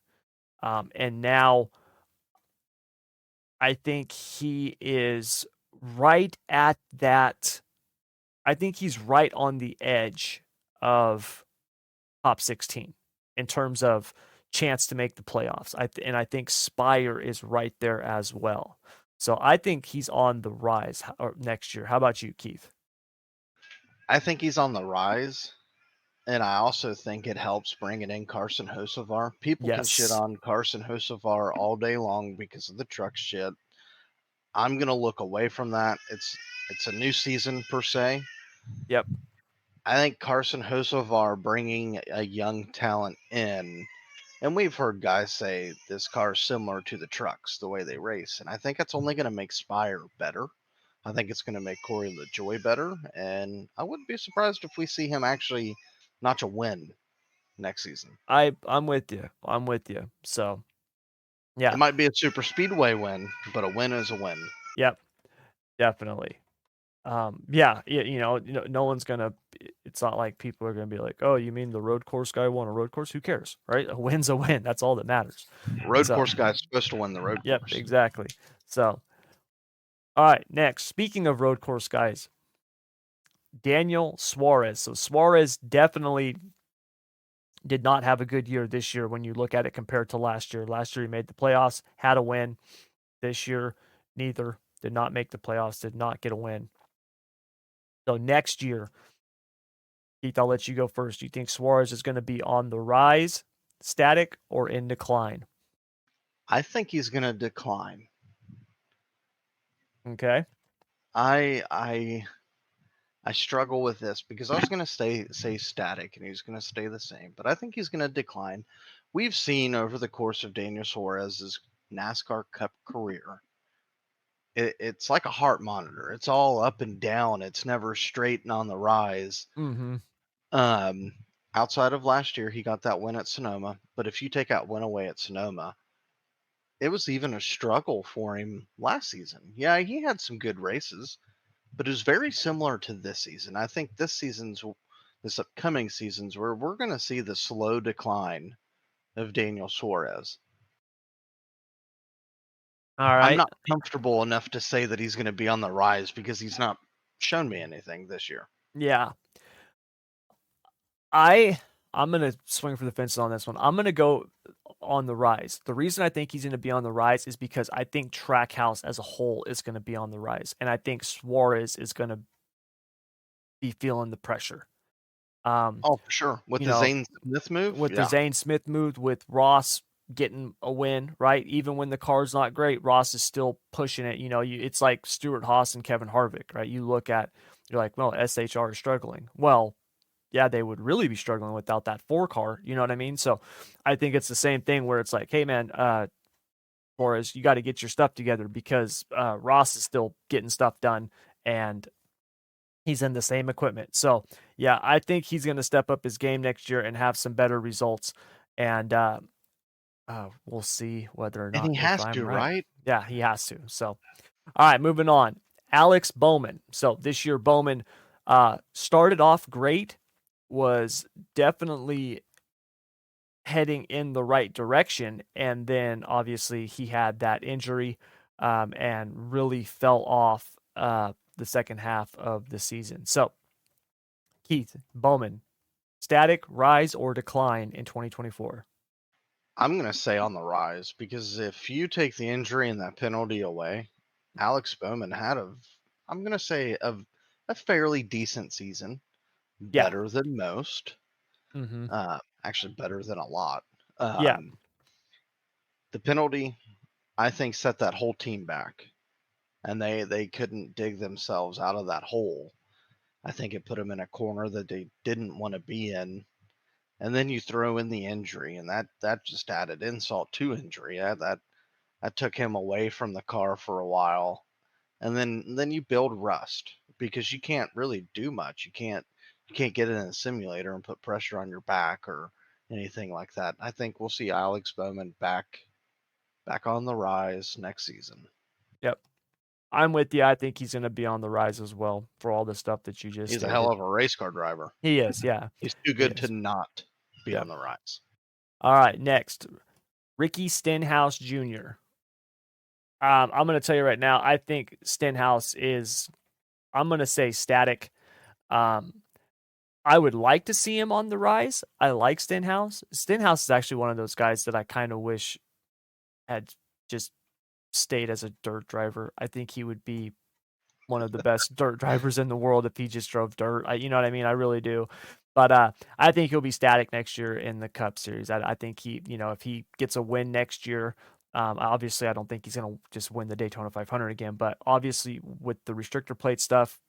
And now I think he is right at that. I think he's right on the edge of top 16 in terms of chance to make the playoffs. And I think Spire is right there as well. So I think he's on the rise next year. How about you, Keith? I think he's on the rise, and I also think it helps bringing in Carson Hocevar. People can shit Yes. on Carson Hocevar all day long because of the truck shit. I'm gonna look away from that. It's a new season per se. Yep. I think Carson Hocevar bringing a young talent in, and we've heard guys say this car is similar to the trucks, the way they race, and I think it's only going to make Spire better. I think it's going to make Corey LaJoie better, and I wouldn't be surprised if we see him actually notch a win next season. I'm with you. I'm with you. So It yeah, might be a super speedway win, but a win is a win. yep, definitely. Yeah, no one's gonna. It's not like people are gonna be like, "Oh, you mean the road course guy won a road course? Who cares, right? A win's a win. That's all that matters." Road So, course guy's supposed to win the road yep, course. exactly. So, all right, next. Speaking of road course guys, Daniel Suarez. So Suarez definitely did not have a good year this year when you look at it compared to last year. Last year he made the playoffs, had a win. This year, neither. Did not make the playoffs, did not get a win. So next year, Keith, I'll let you go first. Do you think Suarez is going to be on the rise, static, or in decline? I think he's going to decline. Okay. I struggle with this because I was going to say static and he's going to stay the same, but I think he's going to decline. We've seen over the course of Daniel Suarez's NASCAR Cup career, it's like a heart monitor. It's all up and down. It's never straight and on the rise. Mm-hmm. Um, Outside of last year, he got that win at Sonoma, but if you take out win away at Sonoma, it was even a struggle for him last season. Yeah, he had some good races, but it was very similar to this season. I think this upcoming seasons where we're going to see the slow decline of Daniel Suarez. All I'm right. not comfortable enough to say that he's going to be on the rise because he's not shown me anything this year. Yeah. I'm gonna swing for the fences on this one. I'm gonna go on the rise. The reason I think he's gonna be on the rise is because I think Trackhouse as a whole is gonna be on the rise, and I think Suarez is gonna be feeling the pressure. Um, Oh, for sure. With you the know, Zane Smith move, with the yeah. Zane Smith move, with Ross getting a win, right? Even when the car's not great, Ross is still pushing it. It's like Stuart Haas and Kevin Harvick, right? You're like, well, SHR is struggling. Well, yeah, they would really be struggling without that 4 car. You know what I mean? So I think it's the same thing where it's like, hey, man, Flores, you got to get your stuff together because Ross is still getting stuff done and he's in the same equipment. So, yeah, I think he's going to step up his game next year and have some better results. And we'll see whether or And not he if has I'm to, right. right? Yeah, he has to. So, all right, moving on. Alex Bowman. So this year, Bowman started off great, was definitely heading in the right direction. And then obviously he had that injury and really fell off the second half of the season. So, Keith, Bowman, static, rise, or decline in 2024? I'm going to say on the rise because if you take the injury and that penalty away, Alex Bowman had I'm going to say a fairly decent season, Yeah. better than most, Mm-hmm. actually better than a lot. Yeah. Um, the penalty, I think, set that whole team back, and they couldn't dig themselves out of that hole. I think it put them in a corner that they didn't want to be in. And then you throw in the injury, and that just added insult to injury. That took him away from the car for a while, and then you build rust because you can't really do much. You can't get in a simulator and put pressure on your back or anything like that. I think we'll see Alex Bowman back on the rise next season. Yep. I'm with you. I think he's going to be on the rise as well for all the stuff that you just He's a hell stated. of a race car driver. He is. Yeah. He's too He good to is. not be Yeah. on the rise. All right. Next, Ricky Stenhouse Jr. I'm going to tell you right now, I think Stenhouse is, I'm going to say static. Um, I would like to see him on the rise. I like Stenhouse. Stenhouse is actually one of those guys that I kind of wish had just stayed as a dirt driver. I think he would be one of the best dirt drivers in the world if he just drove dirt. You know what I mean? I really do. But I think he'll be static next year in the Cup Series. I think if he gets a win next year, obviously I don't think he's going to just win the Daytona 500 again. But obviously with the restrictor plate stuff,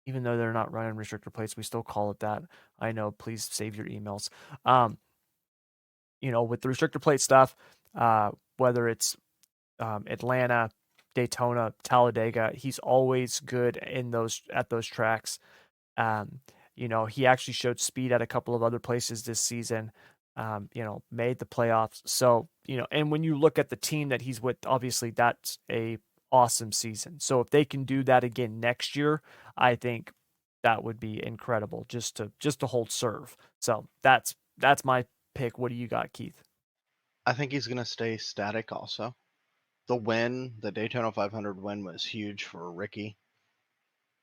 even though they're not running restrictor plates, we still call it that. I know. Please save your emails. Um, with the restrictor plate stuff, whether it's Atlanta, Daytona, Talladega. He's always good in those tracks. Um, He actually showed speed at a couple of other places this season. Made the playoffs. So, and when you look at the team that he's with, obviously that's a awesome season. So if they can do that again next year, I think that would be incredible just to hold serve. So that's my pick. What do you got, Keith? I think he's going to stay static also. The Daytona 500 win was huge for Ricky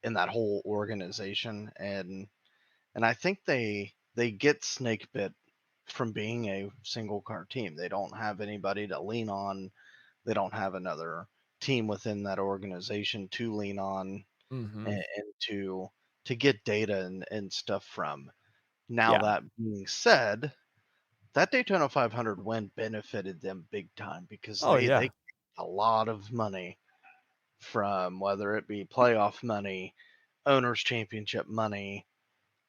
in that whole organization, and I think they get snake bit from being a single car team. They don't have anybody to lean on. They don't have another team within that organization to lean on Mm-hmm. and to get data and stuff from. Now Yeah. that being said, that Daytona 500 win benefited them big time because Oh they yeah. get a lot of money from whether it be playoff money, owners championship money,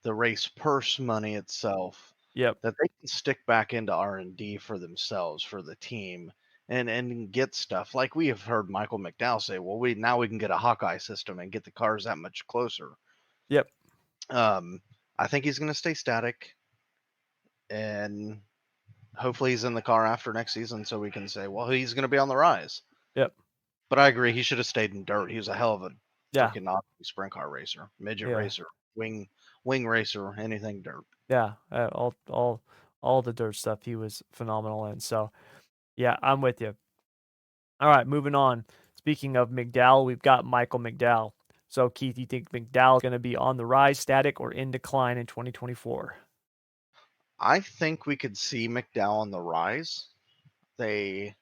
the race purse money itself, Yep. that they can stick back into R&D for themselves, for the team, and get stuff like we have heard Michael McDowell say, well, we can get a Hawkeye system and get the cars that much closer. Yep. um, I think he's going to stay static, and hopefully he's in the car after next season so we can say, well, he's going to be on the rise. Yep. But I agree, he should have stayed in dirt. He was a hell of a Yeah. freaking awesome sprint car racer, midget Yeah. racer, wing racer, anything dirt. Yeah. All the dirt stuff he was phenomenal in. So yeah, I'm with you. All right, moving on. Speaking of McDowell, we've got Michael McDowell. So Keith, you think McDowell is going to be on the rise, static, or in decline in 2024? I think we could see McDowell on the rise. They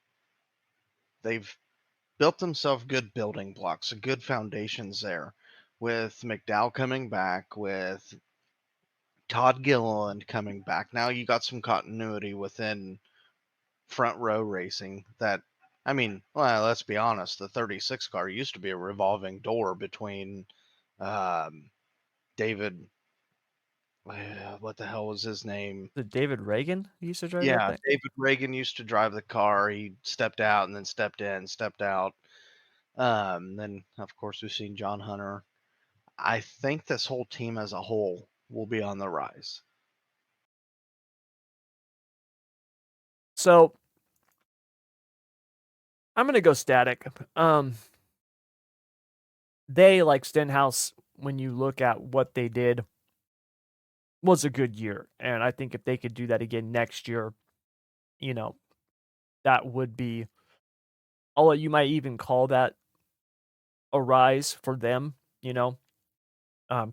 they've built themselves good building blocks, good foundations there. With McDowell coming back, with Todd Gilliland coming back, now you got some continuity within front row racing. That I mean, well, let's be honest, the 36 car used to be a revolving door between um, David. What the hell was his name? The David Reagan used to drive that Yeah, thing? David Reagan used to drive the car. He stepped out and then stepped in, stepped out. Then, of course, we've seen John Hunter. I think this whole team as a whole will be on the rise. So I'm going to go static. They, like Stenhouse, when you look at what they did, was a good year. And I think if they could do that again next year, you know, that would be, although you might even call that a rise for them,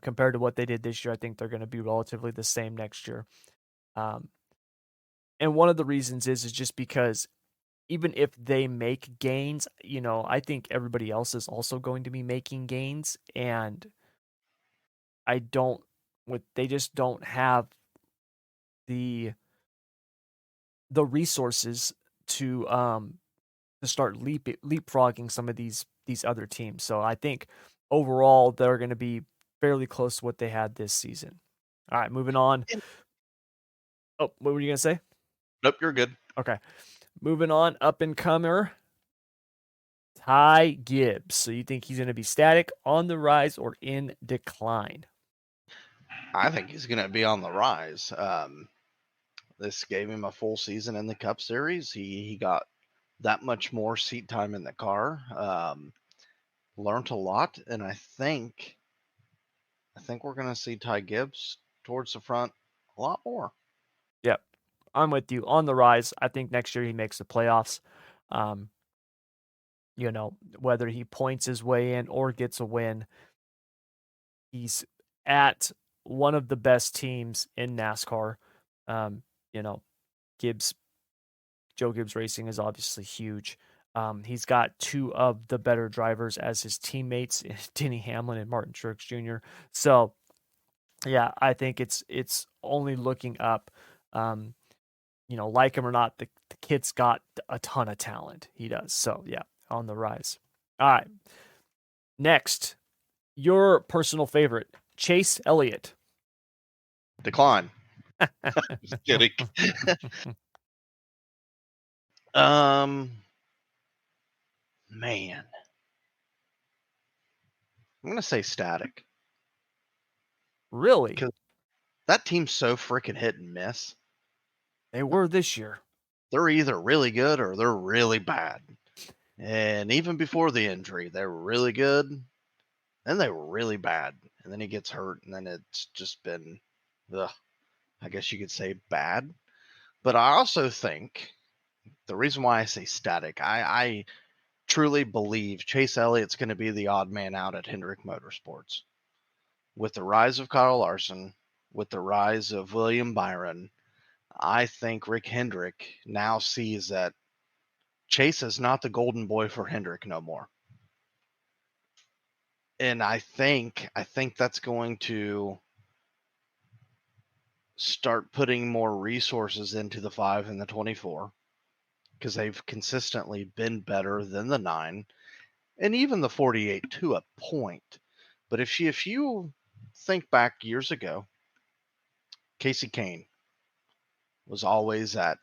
compared to what they did this year. I think they're going to be relatively the same next year. Um, and one of the reasons is just because even if they make gains, I think everybody else is also going to be making gains. And I don't, they just don't have the resources to start leapfrogging some of these other teams. So I think overall they're going to be fairly close to what they had this season. All right, moving on. And- Oh, what were you going to say? Nope, you're good. Okay. Moving on, up and comer Ty Gibbs. So you think he's going to be static, on the rise, or in decline? I think he's going to be on the rise. This gave him a full season in the Cup Series. He got that much more seat time in the car. Learned a lot, and I think we're going to see Ty Gibbs towards the front a lot more. Yep. I'm with you. On the rise. I think next year he makes the playoffs. Um, whether he points his way in or gets a win, he's at one of the best teams in NASCAR. Um, you know, Gibbs, Joe Gibbs Racing is obviously huge. He's got two of the better drivers as his teammates, Denny Hamlin and Martin Truex Jr. So, yeah, I think it's only looking up. Like him or not, the kid's got a ton of talent. He does. So, yeah, on the rise. All right. Next, your personal favorite, Chase Elliott. Decline. Just kidding. um, man, I'm going to say static. Really? because that team's so freaking hit and miss. They were this year. They're either really good or they're really bad. And even before the injury, they were really good, then they were really bad, and then he gets hurt, and then it's just been, ugh, I guess you could say bad. But I also think the reason why I say static, I truly believe Chase Elliott's going to be the odd man out at Hendrick Motorsports. With the rise of Kyle Larson, with the rise of William Byron, I think Rick Hendrick now sees that Chase is not the golden boy for Hendrick no more. And I think that's going to start putting more resources into the 5 and the 24 because they've consistently been better than the 9 and even the 48 to a point. But if you think back years ago, Casey Kane was always that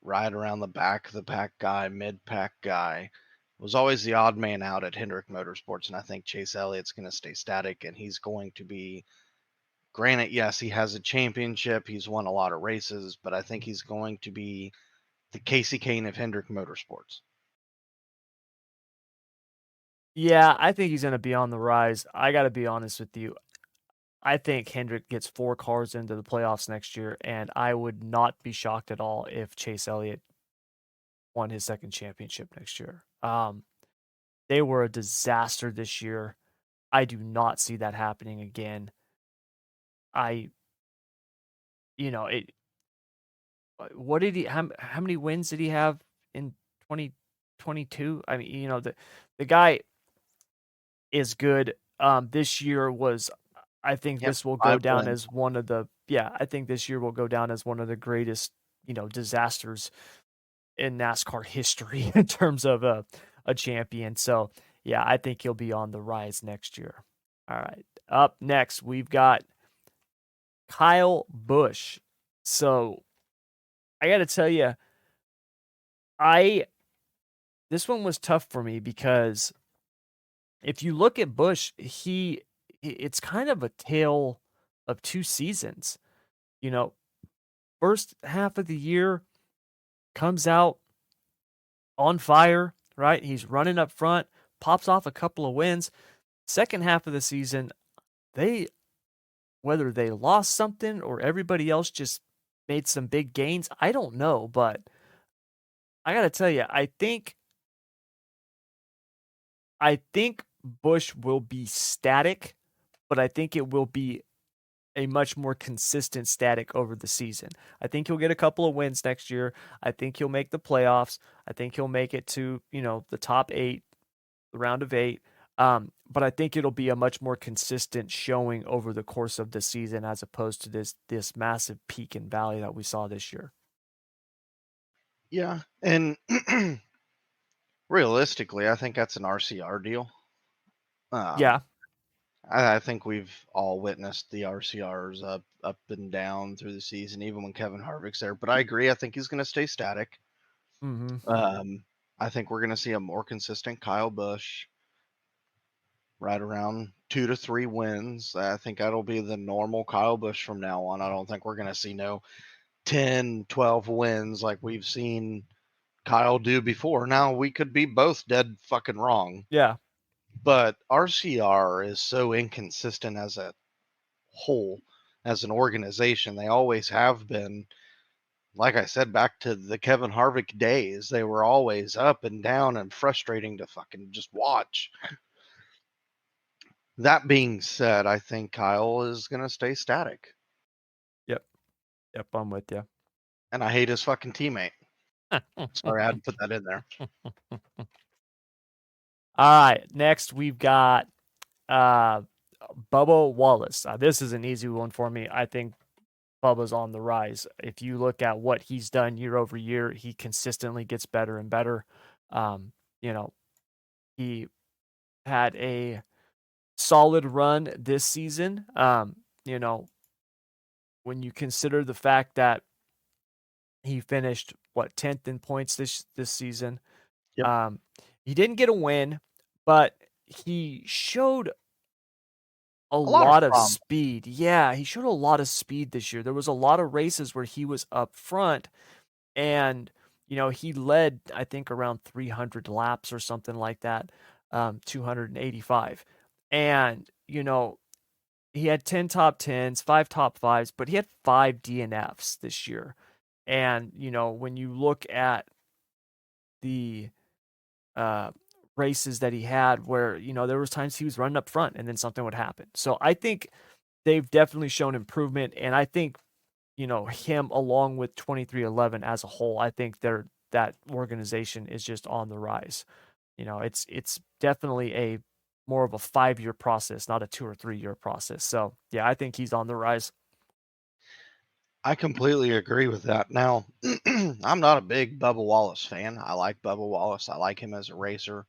right around the back of the pack guy, mid pack guy, was always the odd man out at Hendrick Motorsports. And I think Chase Elliott's going to stay static and he's going to be, granted, yes, he has a championship, he's won a lot of races, but I think he's going to be the Casey Kane of Hendrick Motorsports. Yeah, I think he's going to be on the rise. I got to be honest with you. I think Hendrick gets 4 cars into the playoffs next year, and I would not be shocked at all if Chase Elliott won his second championship next year. They were a disaster this year. I do not see that happening again. I, you know, it. What did he? How many wins did he have in 2022? I mean, the guy is good. This year was, I think Yep, this will go 5 down wins. as one of the, yeah, I think this year will go down as one of the greatest, disasters in NASCAR history in terms of a champion. So, yeah, I think he'll be on the rise next year. All right. Up next, we've got Kyle Busch. So, I got to tell you, I this one was tough for me because if you look at Busch, it's kind of a tale of 2 seasons. You know, first half of the year comes out on fire, right? He's running up front, pops off a couple of wins. Second half of the season, they whether they lost something or everybody else just made some big gains, I don't know, but I got to tell you, I think Bush will be static, but I think it will be a much more consistent static over the season. I think he'll get a couple of wins next year. I think he'll make the playoffs. I think he'll make it to, the top 8, the round of 8. But I think it'll be a much more consistent showing over the course of the season as opposed to this massive peak and valley that we saw this year. Yeah, and realistically, I think that's an RCR deal. Um, Yeah. I think we've all witnessed the RCRs up and down through the season, even when Kevin Harvick's there. But I agree. I think he's going to stay static. Mm-hmm. Um, I think we're going to see a more consistent Kyle Busch, right around 2 to 3 wins. I think that'll be the normal Kyle Busch from now on. I don't think we're going to see no 10, 12 wins like we've seen Kyle do before. Now, we could be both dead fucking wrong, Yeah. but RCR is so inconsistent as a whole, as an organization. They always have been. Like I said, back to the Kevin Harvick days, they were always up and down and frustrating to fucking just watch. That being said, I think Kyle is going to stay static. Yep. Yep. I'm with you. And I hate his fucking teammate. Sorry, I had to put that in there. All right. Next, we've got uh, Bubba Wallace. This is an easy one for me. I think Bubba's on the rise. If you look at what he's done year over year, he consistently gets better and better. Um, you know, he had a solid run this season. You know, when you consider the fact that he finished 10th in points this season. Yep. Um, he didn't get a win, but he showed a A lot of lot of promise. speed. Yeah, he showed a lot of speed this year. There was a lot of races where he was up front and, he led, I think, around 300 laps or something like that, 285. And, he had 10 top 10s, 5 top 5s, but he had 5 DNFs this year. And, when you look at the uh, races that he had where, there was times he was running up front and then something would happen. So I think they've definitely shown improvement. And I think, him along with 2311 as a whole, I think that organization is just on the rise. It's definitely a more of a 5-year process, not a 2 or 3-year process. So yeah, I think he's on the rise. I completely agree with that. Now, I'm not a big Bubba Wallace fan. I like Bubba Wallace. I like him as a racer.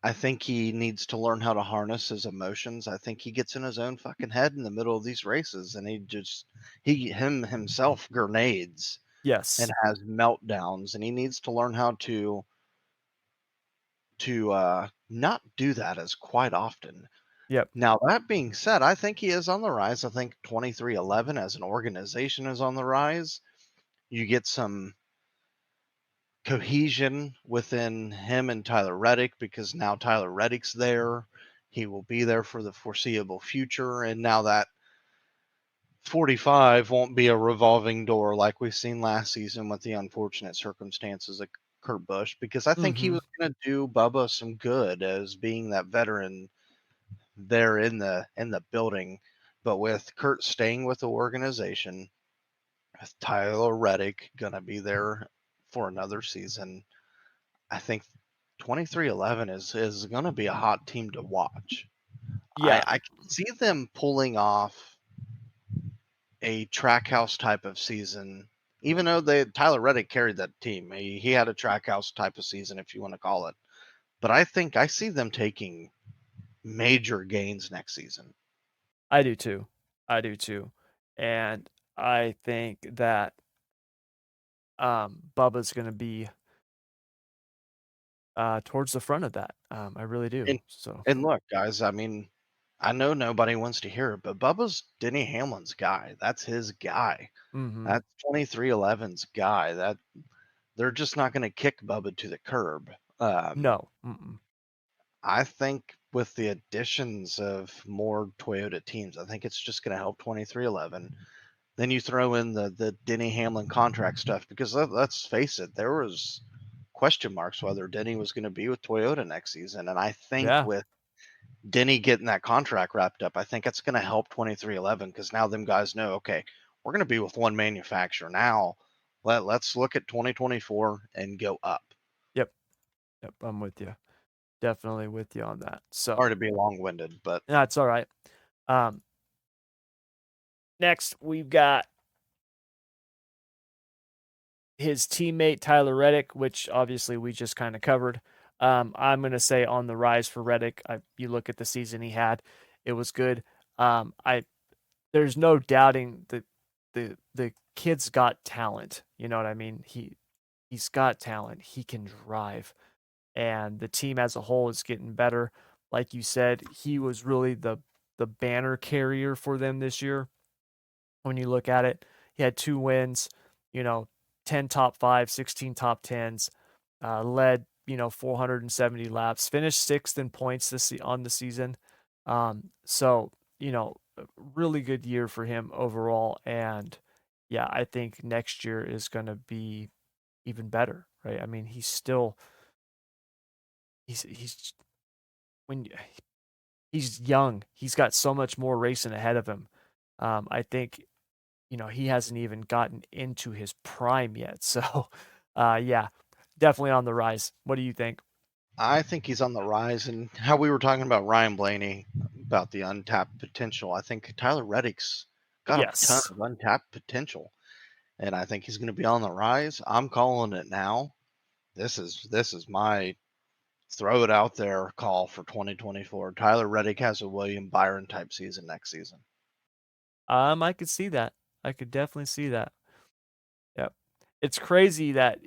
I think he needs to learn how to harness his emotions. I think he gets in his own fucking head in the middle of these races and him himself grenades and Yes. has meltdowns, and he needs to learn how to not do that as quite often. Yep. Now, that being said, I think he is on the rise. I think 2311 as an organization is on the rise. You get some cohesion within him and Tyler Reddick because now Tyler Reddick's there. He will be there for the foreseeable future. And now that 45 won't be a revolving door like we've seen last season with the unfortunate circumstances of Kurt Busch, because I think he Mhm. was going to do Bubba some good as being that veteran there in the building. But with Kurt staying with the organization, with Tyler Reddick going to be there for another season, I think 2311 is going to be a hot team to watch. I Yeah. I can see them pulling off a trackhouse type of season, even though Tyler Reddick carried that team. He had a trackhouse type of season, if you want to call it. But I think I see them taking major gains next season. I do too. I do too. And I think that Bubba's going to be towards the front of that. I really do. And So, and look, guys, I mean, I know nobody wants to hear it, but Bubba's Denny Hamlin's guy. That's his guy. mhm. That's 2311's guy. That they're just not going to kick Bubba to the curb. Um, No. Mm-mm. I think with the additions of more Toyota teams, I think it's just going to help 2311. Then you throw in the Denny Hamlin contract stuff because let's face it, there was question marks whether Denny was going to be with Toyota next season, and I think Yeah. with Denny getting that contract wrapped up, I think it's going to help 2311 because now them guys know, okay, we're going to be with one manufacturer now. Let's look at 2024 and go up. Yep. Yep. I'm with you. Definitely with you on that. So, Sorry to be long winded, but that's all right. Um, Next, we've got his teammate Tyler Reddick, which obviously we just kind of covered. I'm going to say on the rise for Reddick. You look at the season he had; it was good. I There's no doubting the kid's got talent. You know what I mean? He's got talent. He can drive, and the team as a whole is getting better. Like you said, he was really the banner carrier for them this year. When you look at it, he had 2 wins, you know, 10 top 5, 16 top 10s, led, 470 laps, finished 6th in points on the season. So, a really good year for him overall. And yeah, I think next year is going to be even better, right? I mean, he's when he's young, he's got so much more racing ahead of him. I think he hasn't even gotten into his prime yet. So, yeah, definitely on the rise. What do you think? I think he's on the rise. And how we were talking about Ryan Blaney about the untapped potential, I think Tyler Reddick's got a ton Yes. of untapped potential, and I think he's going to be on the rise. I'm calling it now. This is my throw it out there call for 2024. Tyler Reddick has a William Byron type season next season. I could see that. I could definitely see that. Yep. It's crazy that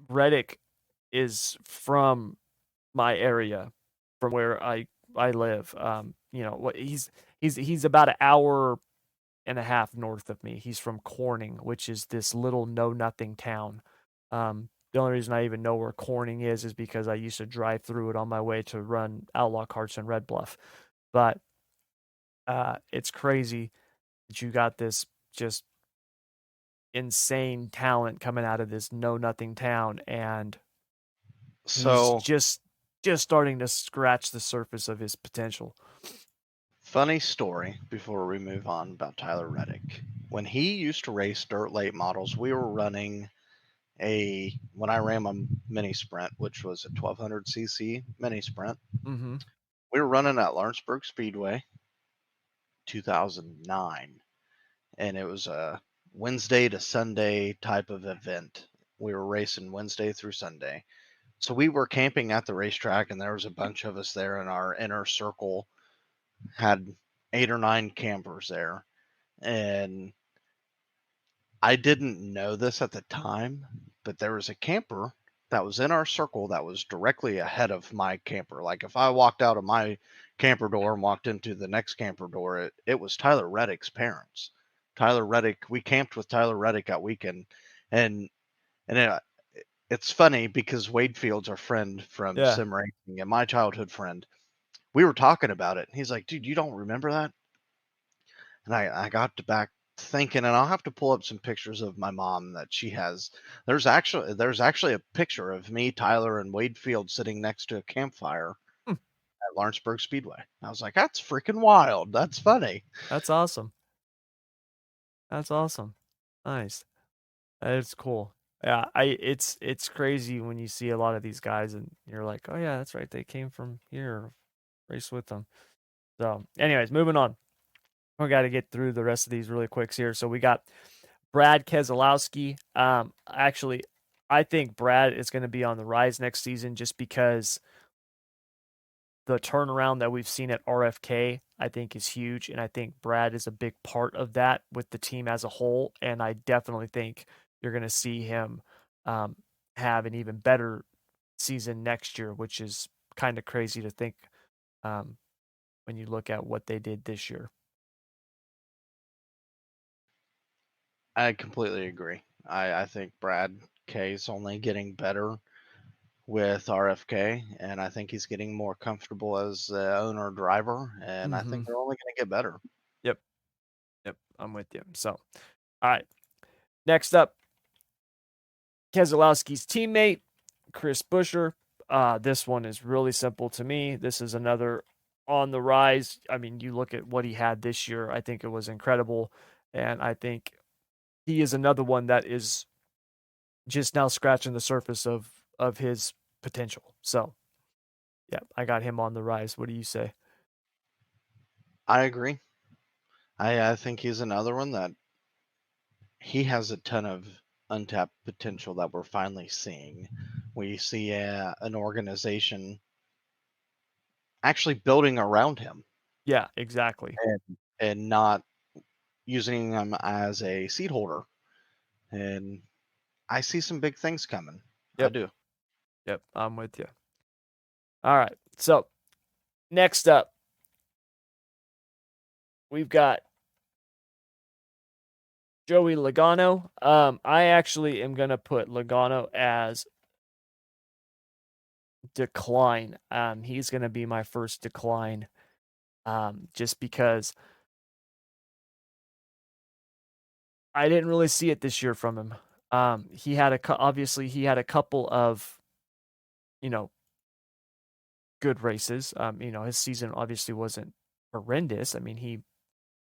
Reddick is from my area, from where I live. what he's about an hour and a half north of me. He's from Corning, which is this little know nothing town. The only reason I even know where Corning is because I used to drive through it on my way to run Outlaw Carts in Red Bluff. But it's crazy that you got this just insane talent coming out of this know nothing town, and he's So, just starting to scratch the surface of his potential. funny story before we move on about Tyler Reddick. When he used to race dirt late models, we were running when I ran my mini sprint, which was a 1200cc mini sprint. Mm-hmm. We were running at Lawrenceburg Speedway, 2009, and it was a Wednesday to Sunday type of event. We were racing Wednesday through Sunday. So we were camping at the racetrack, and there was a bunch of us there in our inner circle, had 8 or 9 campers there. And I didn't know this at the time, but there was a camper that was in our circle that was directly ahead of my camper. Like if I walked out of my camper door and walked into the next camper door, it was Tyler Reddick's parents. Tyler Reddick, we camped with Tyler Reddick that weekend, and it's funny because Wade Field's our friend from Yeah. sim racing and my childhood friend. We were talking about it. He's like, "Dude, you don't remember that?" And I got to back thinking, and I'll have to pull up some pictures of my mom that she has. There's actually a picture of me, Tyler, and Wade Field sitting next to a campfire Hmm. at Lawrenceburg Speedway. I was like, "That's freaking wild. That's funny." That's awesome. That's awesome. Nice. That is cool. Yeah, it's crazy when you see a lot of these guys and you're like, oh yeah, that's right. They came from here, race with them. So, anyways, moving on. We got to get through the rest of these really quick here. So we got Brad Keselowski. Actually, I think Brad is going to be on the rise next season just because the turnaround that we've seen at RFK, I think, is huge. And I think Brad is a big part of that with the team as a whole. And I definitely think you're going to see him have an even better season next year, which is kind of crazy to think um, when you look at what they did this year. I completely agree. I think Brad K is only getting better with RFK, and I think he's getting more comfortable as the owner driver, and I Mm-hmm. think they're only going to get better. Yep. Yep. I'm with you. So, all right. Next up, Keselowski's teammate, Chris Buescher. This one is really simple to me. This is another on the rise. I mean, you look at what he had this year, I think it was incredible. And I think he is another one that is just now scratching the surface of his potential. So, yeah, I got him on the rise. What do you say? I agree. I think he's another one that he has a ton of untapped potential that we're finally seeing. We see an organization actually building around him Yeah, exactly. and not using him as a seat holder. And I see some big things coming. I Yep. do. Yep. I'm with you. All right. So, next up, we've got Joey Logano. I actually am gonna put Logano as decline. He's gonna be my first decline. Just because I didn't really see it this year from him. He had obviously he had a couple of you know good races. His season obviously wasn't horrendous. I mean he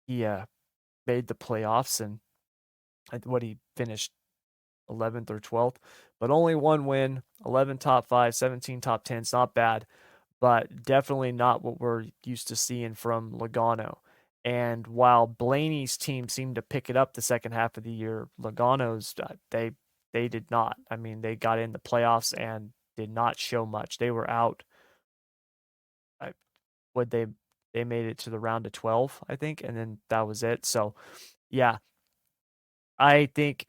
made the playoffs and what he finished 11th or 12th, but only one win, 11 top five, 17 top 10s, not bad, but definitely not what we're used to seeing from Logano. And while Blaney's team seemed to pick it up the second half of the year, Logano's they did not. I mean, they got in the playoffs and did not show much. They were out. I, what they made it to the round of 12, I think, and then that was it. So yeah, I think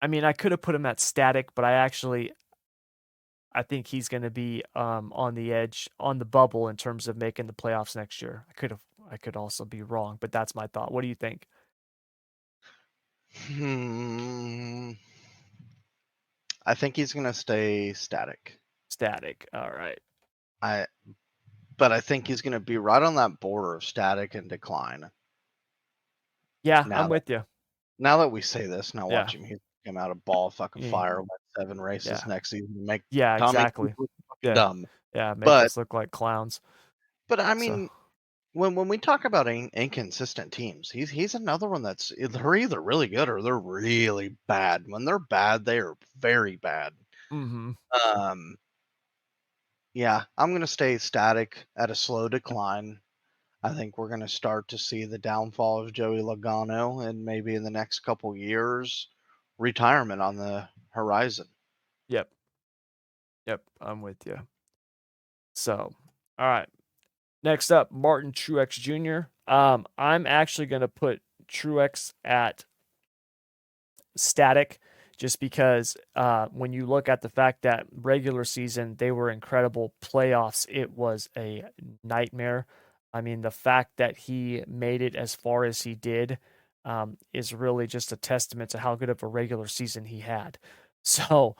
I mean, I could have put him at static, but I actually I think he's going to be on the edge, on the bubble in terms of making the playoffs next year. I could also be wrong, but that's my thought. What do you think? I think he's going to stay static. Static. All right. I but I think he's going to be right on that border of static and decline. Yeah, Now I'm that with you. now that we say this, now Yeah. watch him. He's come out a ball of fucking Yeah. fire, win 7 races Yeah. next season, make Yeah, Tommy exactly. look fucking Yeah. dumb. Yeah, make But us look like clowns. I So, mean, when we talk about inconsistent teams, he's another one that's they're either really good or they're really bad. When they're bad, they are very bad. mhm. Um, yeah, I'm gonna stay static at a slow decline. I think we're gonna start to see the downfall of Joey Logano, and maybe in the next couple years, retirement on the horizon. Yep. Yep, I'm with you. So, all right. Next up, Martin Truex Jr. I'm actually going to put Truex at static just because when you look at the fact that regular season they were incredible, playoffs it was a nightmare. I mean, the fact that he made it as far as he did is really just a testament to how good of a regular season he had. So,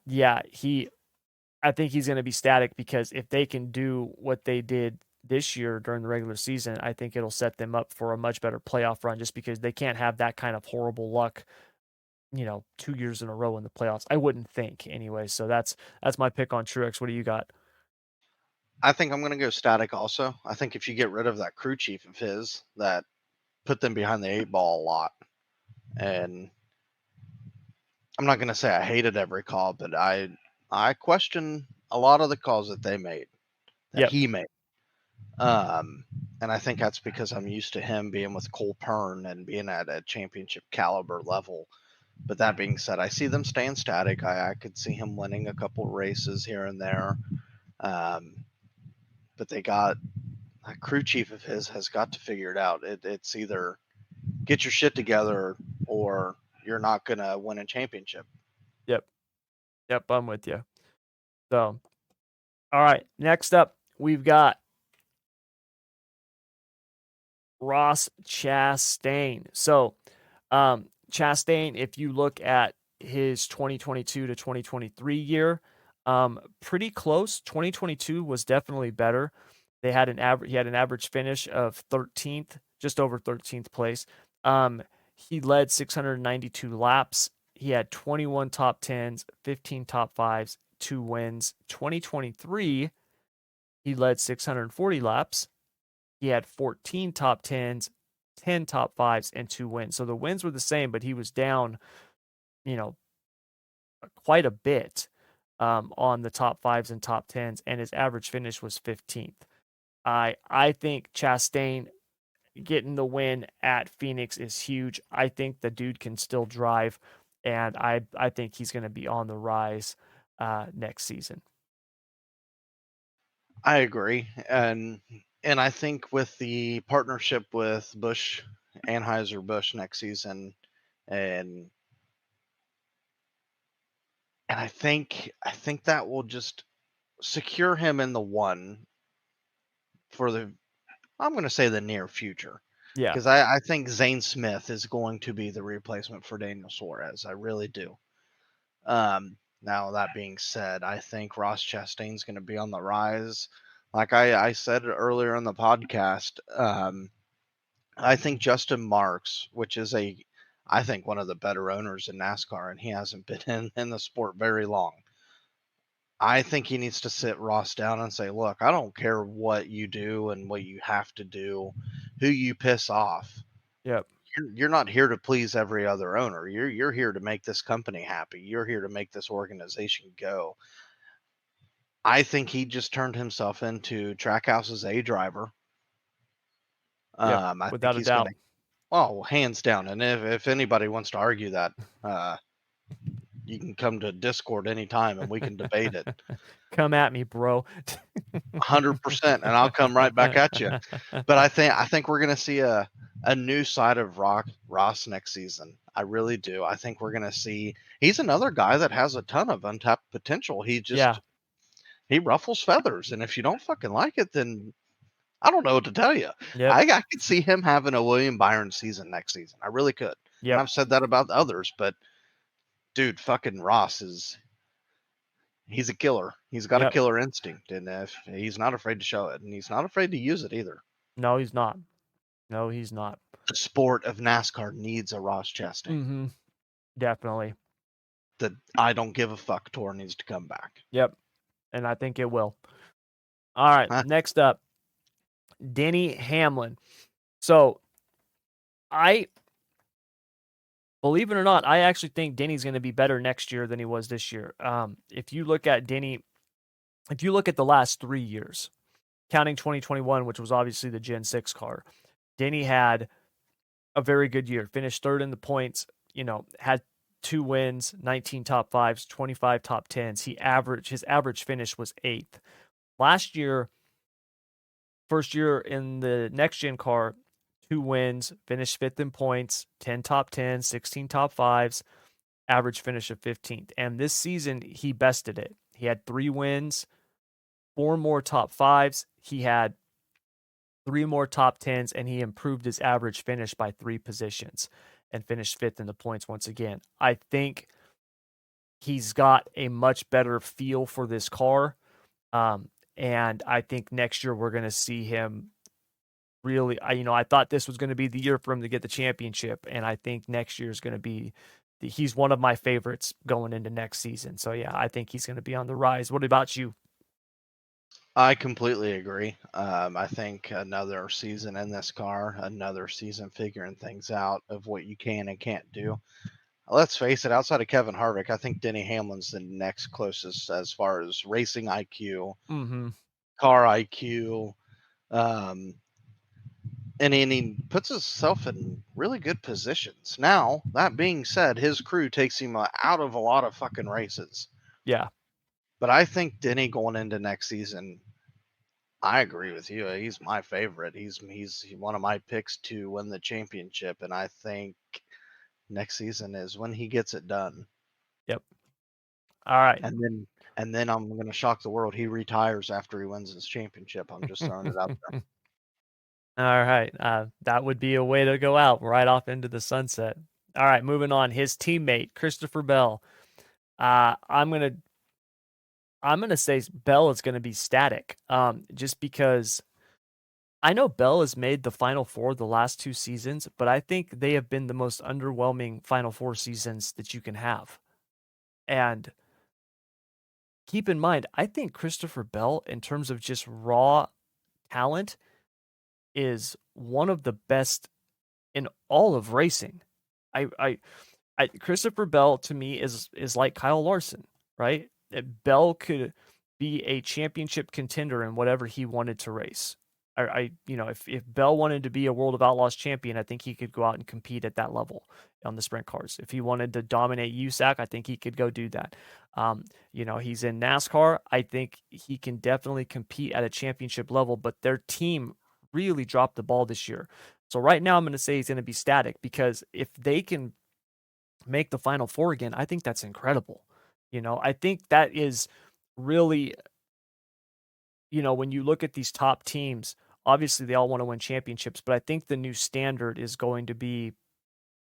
yeah, I think he's going to be static because if they can do what they did this year during the regular season, I think it'll set them up for a much better playoff run just because they can't have that kind of horrible luck, 2 years in a row in the playoffs. I wouldn't think anyway. So that's my pick on Truex. What do you got? I think I'm gonna go static also. I think if you get rid of that crew chief of his, that put them behind the 8 ball a lot. And I'm not gonna say I hated every call, but I question a lot of the calls that they made, that Yep. he made. Um, and I think that's because I'm used to him being with Cole Pern and being at a championship caliber level. But that being said, I see them staying static. I could see him winning a couple races here and there. Um, but they got a crew chief of his has got to figure it out. It's either get your shit together or you're not gonna win a championship. Yep. Yep. I'm with you. So, all right. Next up, we've got Ross Chastain. So, Chastain, if you look at his 2022 to 2023 year, pretty close. 2022 was definitely better. He had an average finish of 13th, just over 13th place. He led 692 laps. He had 21 top 10s, 15 top 5s, 2 wins. 2023, he led 640 laps. He had 14 top 10s, 10 top 5s, and 2 wins. So the wins were the same, but he was down, you know, quite a bit on the top 5s and top 10s, and his average finish was 15th. I think Chastain getting the win at Phoenix is huge. I think the dude can still drive, and I think he's going to be on the rise next season. I agree, and I think with the partnership with Bush, Anheuser Busch next season, and I think that will just secure him in the one for the I'm going to say the near future. Yeah. Because I think Zane Smith is going to be the replacement for Daniel Suarez. I really do. Now, that being said, I think Ross Chastain's going to be on the rise. Like I said earlier in the podcast, I think Justin Marks, which is I think one of the better owners in NASCAR, and he hasn't been in the sport very long. I think he needs to sit Ross down and say, look, I don't care what you do and what you have to do, who you piss off. Yep. You're not here to please every other owner. You're here to make this company happy. You're here to make this organization go. I think he just turned himself into Trackhouse's A driver. Yep. I think Without a he's going to, doubt. well, hands down. And if anybody wants to argue that, uh, you can come to Discord anytime and we can debate it. Come at me, bro. 100%, and I'll come right back at you. But I think we're going to see a new side of Ross next season. I really do. I think we're going to see. He's another guy that has a ton of untapped potential. Yeah. He ruffles feathers, and if you don't fucking like it, then I don't know what to tell you. Yep. I could see him having a William Byron season next season. I really could. And Yep. I've said that about others, but dude, fucking Ross he's a killer. He's got a Yep. killer instinct, and he's not afraid to show it, and he's not afraid to use it either. No, he's not. No, he's not. The sport of NASCAR needs a Ross Chastain. Mm-hmm. Definitely. The I don't give a fuck tour needs to come back. Yep. And I think it will. All right. Huh? Next up, Denny Hamlin. So I believe it or not, I actually think Denny's going to be better next year than he was this year. If you look at Denny, if you look at the last 3 years, counting 2021, which was obviously the Gen 6 car, Denny had a very good year. Finished third in the points, had 2 wins, 19 top 5s, 25 top 10s. His average finish was 8th. Last year, first year in the next gen car, 2 wins, finished 5th in points, 10 top 10s, 16 top 5s, average finish of 15th. And this season, he bested it. He had 3 wins, 4 more top 5s. He had 3 more top 10s, and he improved his average finish by 3 positions and finished 5th in the points once again. I think he's got a much better feel for this car. And I think next year we're going to see him really, I thought this was going to be the year for him to get the championship. And I think next year is going to be, he's one of my favorites going into next season. So yeah, I think he's going to be on the rise. What about you? I completely agree. I think another season in this car, another season figuring things out of what you can and can't do. Let's face it, outside of Kevin Harvick, I think Denny Hamlin's the next closest as far as racing IQ, Mm-hmm. car IQ, um, and he puts himself in really good positions. Now, that being said, his crew takes him out of a lot of fucking races. Yeah. But I think Denny going into next season, I agree with you. He's my favorite. He's one of my picks to win the championship, and I think next season is when he gets it done. Yep. All right. And then I'm gonna shock the world. He retires after he wins his championship. I'm just throwing it out there. All right. That would be a way to go out right off into the sunset. All right. Moving on. His teammate, Christopher Bell. I'm gonna say Bell is gonna be static. Just because I know Bell has made the Final Four the last 2 seasons, but I think they have been the most underwhelming Final Four seasons that you can have. And keep in mind, I think Christopher Bell, in terms of just raw talent, is one of the best in all of racing. I, I, Christopher Bell to me is like Kyle Larson, right? Bell could be a championship contender in whatever he wanted to race. If Bell wanted to be a World of Outlaws champion, I think he could go out and compete at that level on the sprint cars. If he wanted to dominate USAC, I think he could go do that. He's in NASCAR. I think he can definitely compete at a championship level, but their team really dropped the ball this year. So right now I'm going to say he's going to be static because if they can make the Final Four again, I think that's incredible. I think that is really, when you look at these top teams, obviously they all want to win championships, but I think the new standard is going to be,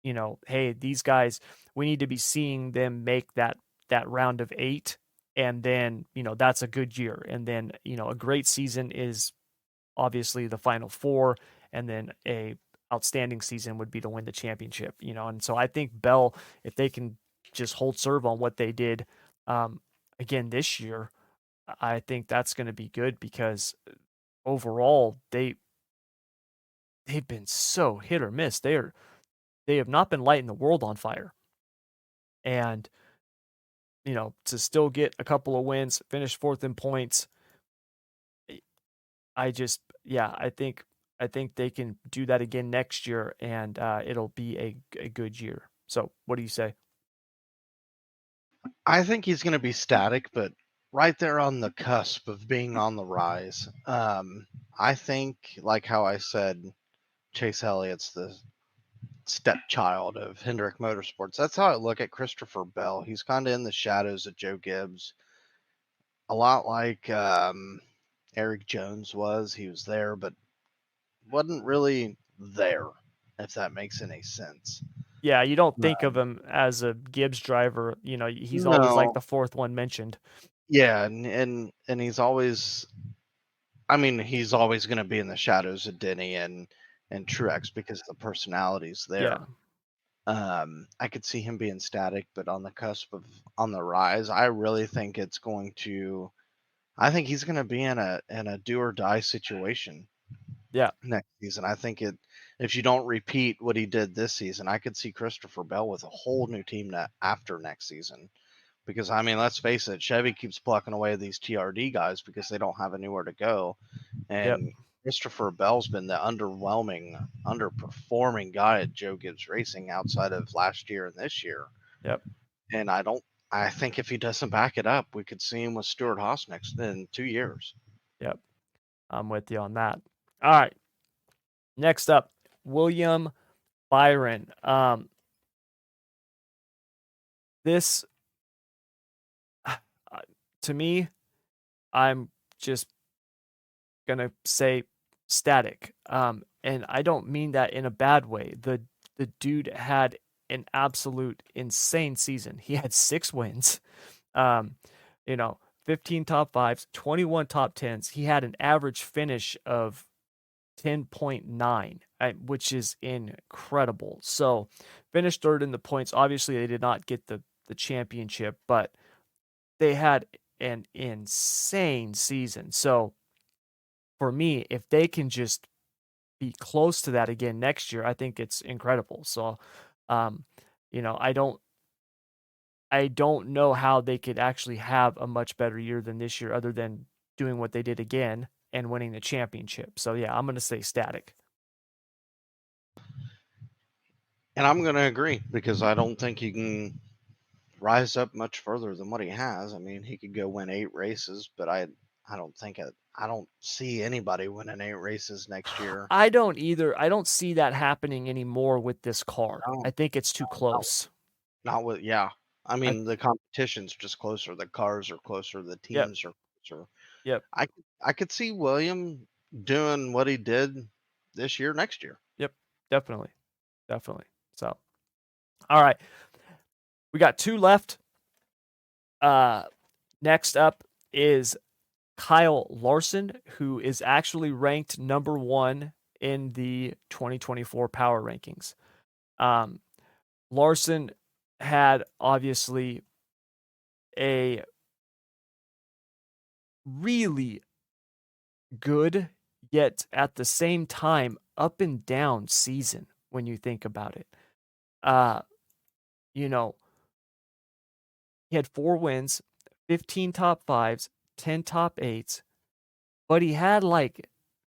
hey, these guys, we need to be seeing them make that round of 8, and then, that's a good year. And then, a great season is obviously the Final Four, and then a outstanding season would be to win the championship, and so I think Bell, if they can just hold serve on what they did again this year, I think that's going to be good because overall they've been so hit or miss. They have not been lighting the world on fire. And to still get a couple of wins, finish 4th in points, I think they can do that again next year, and it'll be a good year. So, what do you say? I think he's gonna be static, but right there on the cusp of being on the rise. I think, like how I said, Chase Elliott's stepchild of Hendrick Motorsports. That's how I look at Christopher Bell. He's kind of in the shadows of Joe Gibbs, a lot like Eric Jones was. He was there, but wasn't really there, if that makes any sense. Yeah, you don't think of him as a Gibbs driver. He's always like No, the fourth one mentioned. yeah, and he's always. I mean, he's always going to be in the shadows of Denny and Truex because the personality's there. Yeah, I could see him being static, but on the cusp of on the rise. I really think it's going to. I think he's going to be in a do or die situation yeah, next season. I think it if you don't repeat what he did this season, I could see Christopher Bell with a whole new team after next season. Because I mean, let's face it, Chevy keeps plucking away these TRD guys because they don't have anywhere to go, yep, and Christopher Bell's been the underperforming guy at Joe Gibbs Racing outside of last year and this year. yep, And I don't. I think if he doesn't back it up, we could see him with Stuart Haas next in 2 years. yep. I'm with you on that. All right. Next up, William Byron. This to me, I'm just gonna say static. And I don't mean that in a bad way. The dude had an absolute insane season. He had 6 wins. Um, 15 top fives, 21 top tens. He had an average finish of 10.9, which is incredible. So finished third in the points. Obviously, they did not get the championship, but they had an insane season. So for me, if they can just be close to that again next year, I think it's incredible. So, um, I don't know how they could actually have a much better year than this year, other than doing what they did again and winning the championship. So yeah, I'm gonna say static. And I'm going to agree because I don't think he can rise up much further than what he has. I mean, he could go win 8 races, but I don't think I don't see anybody winning 8 races next year. I don't either. I don't see that happening anymore with this car. No, I think it's too not, close. not with yeah. I I mean, the competition's just closer. The cars are closer. The Yep, teams are closer. yep, I could see William doing what he did this year, next year. yep. Definitely, definitely. So, all right, we got 2 left. Uh, Next up is Kyle Larson, who is actually ranked number 1 in the 2024 power rankings. Um, Larson had obviously a really good, yet at the same time up and down season when you think about it. Uh, you know, he had 4 wins, 15 top fives, 10 top eights, but he had like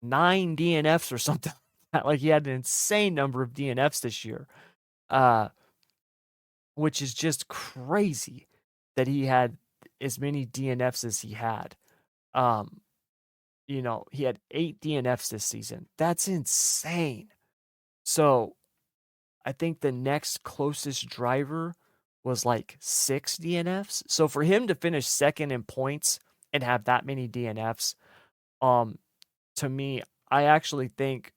9 DNFs or something. Like he had an insane number of DNFs this year, uh, which is just crazy that he had as many DNFs as he had. Um, he had 8 DNFs this season. That's insane. So I think the next closest driver was like 6 DNFs. So for him to finish second in points and have that many DNFs, um, to me, I actually think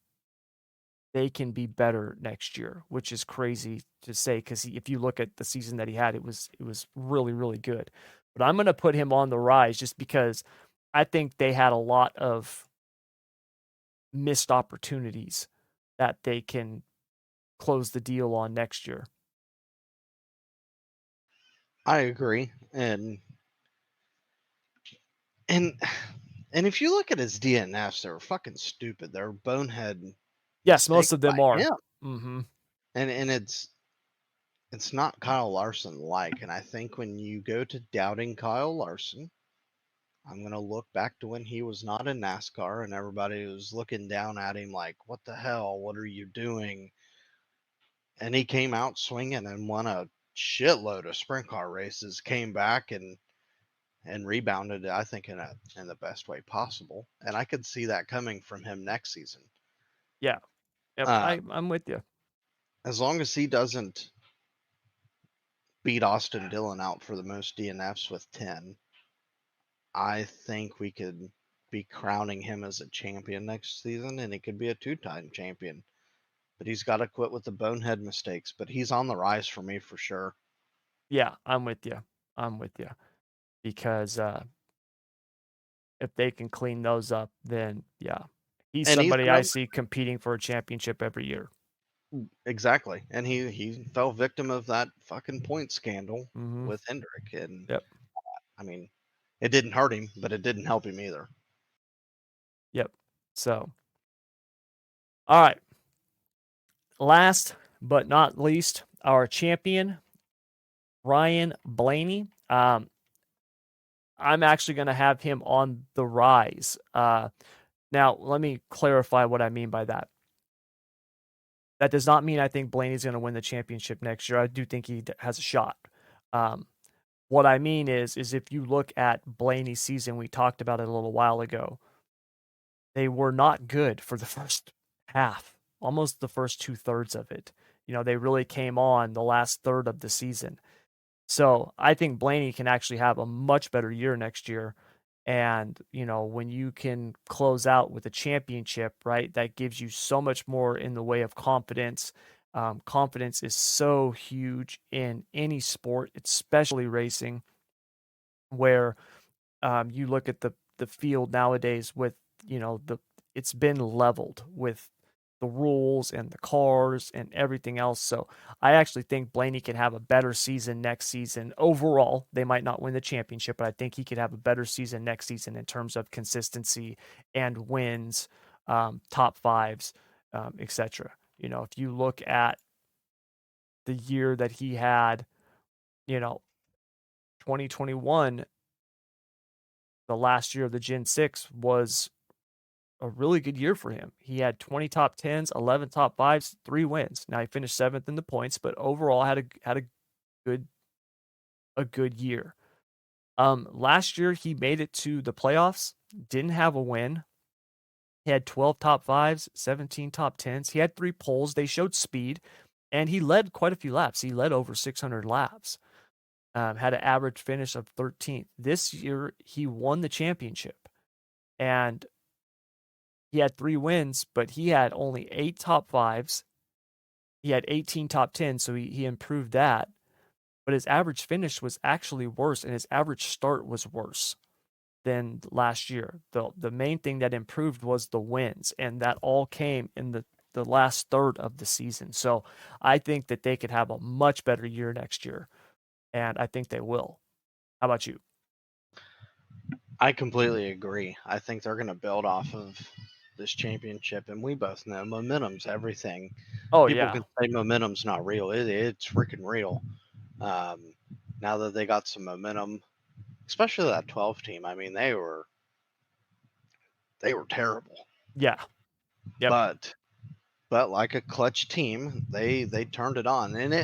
they can be better next year, which is crazy to say because if you look at the season that he had, it was really really good. But I'm gonna put him on the rise just because I think they had a lot of missed opportunities that they can close the deal on next year. I agree, and and if you look at his DNFs, they're fucking stupid. They're bonehead Yes, most mistakes of by them are. him, Mhm. and it's not Kyle Larson like. And I think when you go to doubting Kyle Larson, I'm gonna look back to when he was not in NASCAR and everybody was looking down at him like, "What the hell? What are you doing?" And he came out swinging and won a shitload of sprint car races. Came back and rebounded, I think, in the best way possible. And I could see that coming from him next season. Yeah. Yep. Um, I'm with you. as long as he doesn't beat Austin Dillon out for the most DNFs with 10, I think we could be crowning him as a champion next season, and he could be a two-time champion. But he's got to quit with the bonehead mistakes. But he's on the rise for me for sure. Yeah, I'm with you. I'm with you because if they can clean those up, then yeah, he's And he's somebody I another see competing for a championship every year. exactly. And he fell victim of that fucking point scandal Hmm. with Hendrick. And Yep. I mean, it didn't hurt him, but it didn't help him either. Yep. So, all right. Last but not least, our champion, Ryan Blaney. I'm actually going to have him on the rise. Now, let me clarify what I mean by that. That does not mean I think Blaney's going to win the championship next year. I do think he has a shot. Um, what I mean is if you look at Blaney's season, we talked about it a little while ago. They were not good for the first half, almost the first 2/3 of it. You know, they really came on the last third of the season. So I think Blaney can actually have a much better year next year. And, you know, when you can close out with a championship, right, that gives you so much more in the way of confidence. Confidence is so huge in any sport, especially racing, where you look at the field nowadays with, you know, it's been leveled with the rules and the cars and everything else. So I actually think Blaney can have a better season next season. Overall, they might not win the championship, but I think he could have a better season next season in terms of consistency and wins, top fives, etc. You know, if you look at the year that he had, you know, 2021, the last year of the Gen 6 was a really good year for him. He had 20 top 10s, 11 top 5s, 3 wins. Now he finished 7th in the points, but overall had good a good year. Last year he made it to the playoffs, didn't have a win. He had 12 top 5s, 17 top 10s. He had 3 poles. They showed speed, and he led quite a few laps. He led over 600 laps. Had an average finish of 13th. This year he won the championship, and he had 3 wins, but he had only 8 top 5s. He had 18 top 10, so he improved that. But his average finish was actually worse, and his average start was worse than last year. The main thing that improved was the wins, and that all came in the last third of the season. So I think that they could have a much better year next year, and I think they will. How about you? I completely agree. I think they're going to build off of this championship, and we both know momentum's everything. Oh People yeah, can say momentum's not real. It's freaking real. Um, now that they got some momentum, especially that 12 team. I mean, they were terrible, yeah, yep, but like a clutch team, they turned it on, and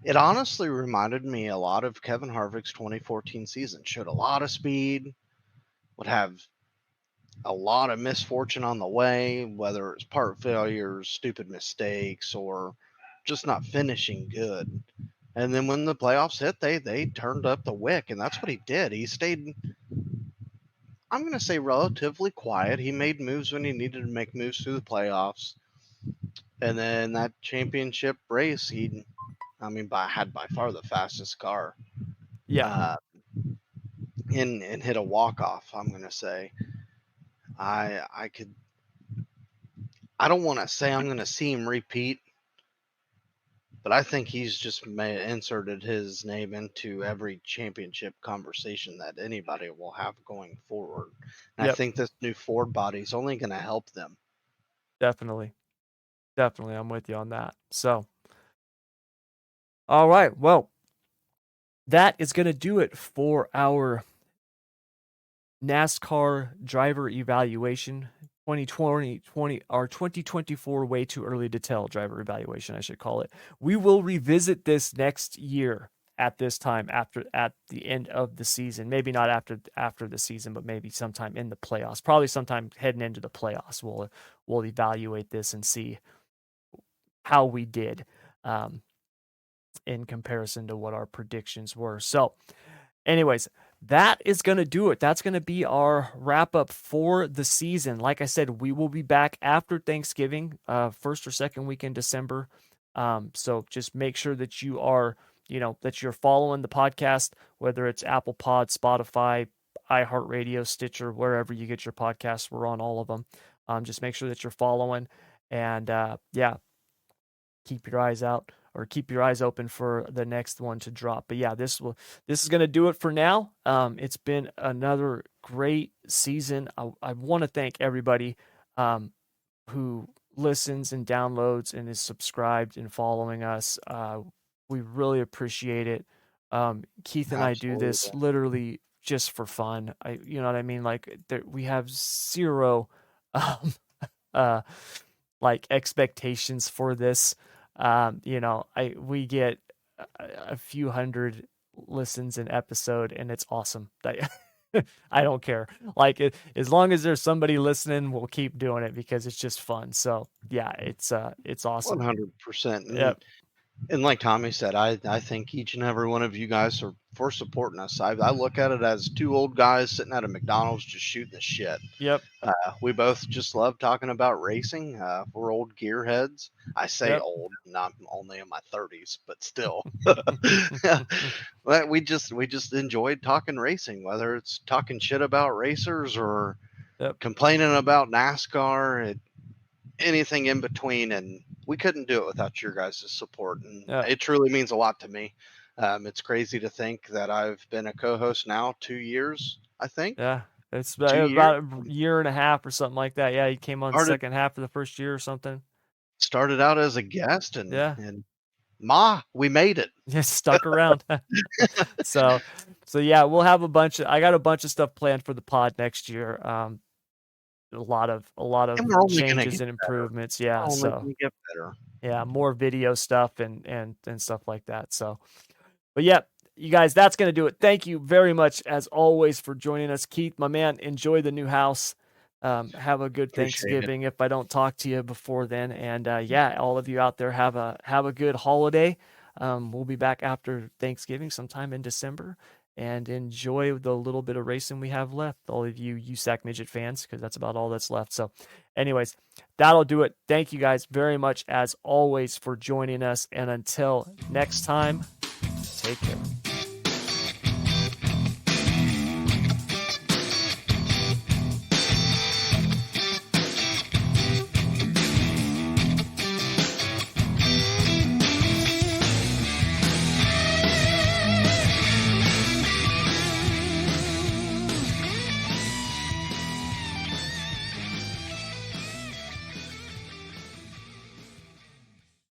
it honestly reminded me a lot of Kevin Harvick's 2014 season. Showed a lot of speed, would have a lot of misfortune on the way, whether it's part failures, stupid mistakes, or just not finishing good. And then when the playoffs hit, they turned up the wick, and that's what he did. He stayed, I'm going to say, relatively quiet. He made moves when he needed to make moves through the playoffs, and then that championship race, had by far the fastest car, yeah, uh, and hit a walk off. I'm going to say, I could, I don't want to say I'm going to see him repeat, but I think he's just inserted his name into every championship conversation that anybody will have going forward. And I yep, think this new Ford body is only going to help them. definitely, definitely. I'm with you on that. So, all right, well, that is going to do it for our NASCAR driver evaluation 2020 our 2024 way too early to tell driver evaluation, I should call it. We will revisit this next year at this time at the end of the season. Maybe not after the season, but maybe sometime in the playoffs. Probably sometime heading into the playoffs. We'll evaluate this and see how we did. in comparison to what our predictions were. So, anyways, that is going to do it. That's going to be our wrap up for the season. Like I said, we will be back after Thanksgiving, first or second week in December. So just make sure that you are, that you're following the podcast, whether it's Apple Pod, Spotify, iHeartRadio, Stitcher, wherever you get your podcasts. We're on all of them. Just make sure that you're following, and yeah, keep your eyes out or keep your eyes open for the next one to drop. But yeah, this is going to do it for now. It's been another great season. I want to thank everybody who listens and downloads and is subscribed and following us. We really appreciate it. Keith and I do Absolutely. this literally just for fun. You know what I mean? Like we have zero, uh, like expectations for this. We get a few hundred listens an episode, and it's awesome. I don't care. Like as long as there's somebody listening, we'll keep doing it because it's just fun. So yeah, it's awesome. 100%. Yep. And like Tommy said, I thank each and every one of you guys for supporting us. I look at it as two old guys sitting at a McDonald's just shooting the shit. Yep. We both just love talking about racing. We're old gearheads. I say Yep. old, not only in my 30s, but still. we just enjoyed talking racing, whether it's talking shit about racers or Yep. complaining about NASCAR, anything in between. And we couldn't do it without your guys' support. And Yep. it truly means a lot to me. It's crazy to think that I've been a co-host now 2 years, I think. Yeah. It's 2 years. about a year and a half or something like that. Yeah, he came on the Started second half of the first year or something. started out as a guest, and Yeah. we made it. Just stuck around. So yeah, we'll have I got a bunch of stuff planned for the pod next year. A lot of And we're only gonna changes get and better. improvements. We're Yeah. only So gonna get better. yeah, more video stuff and stuff like that. So, but yeah, you guys, that's going to do it. Thank you very much as always for joining us. Keith, my man, enjoy the new house. Have a good Appreciate it. Thanksgiving if I don't talk to you before then. And yeah, all of you out there have a good holiday. We'll be back after Thanksgiving sometime in December, and enjoy the little bit of racing we have left. All of you USAC midget fans, because that's about all that's left. So anyways, that'll do it. Thank you guys very much as always for joining us. And until next time, take care.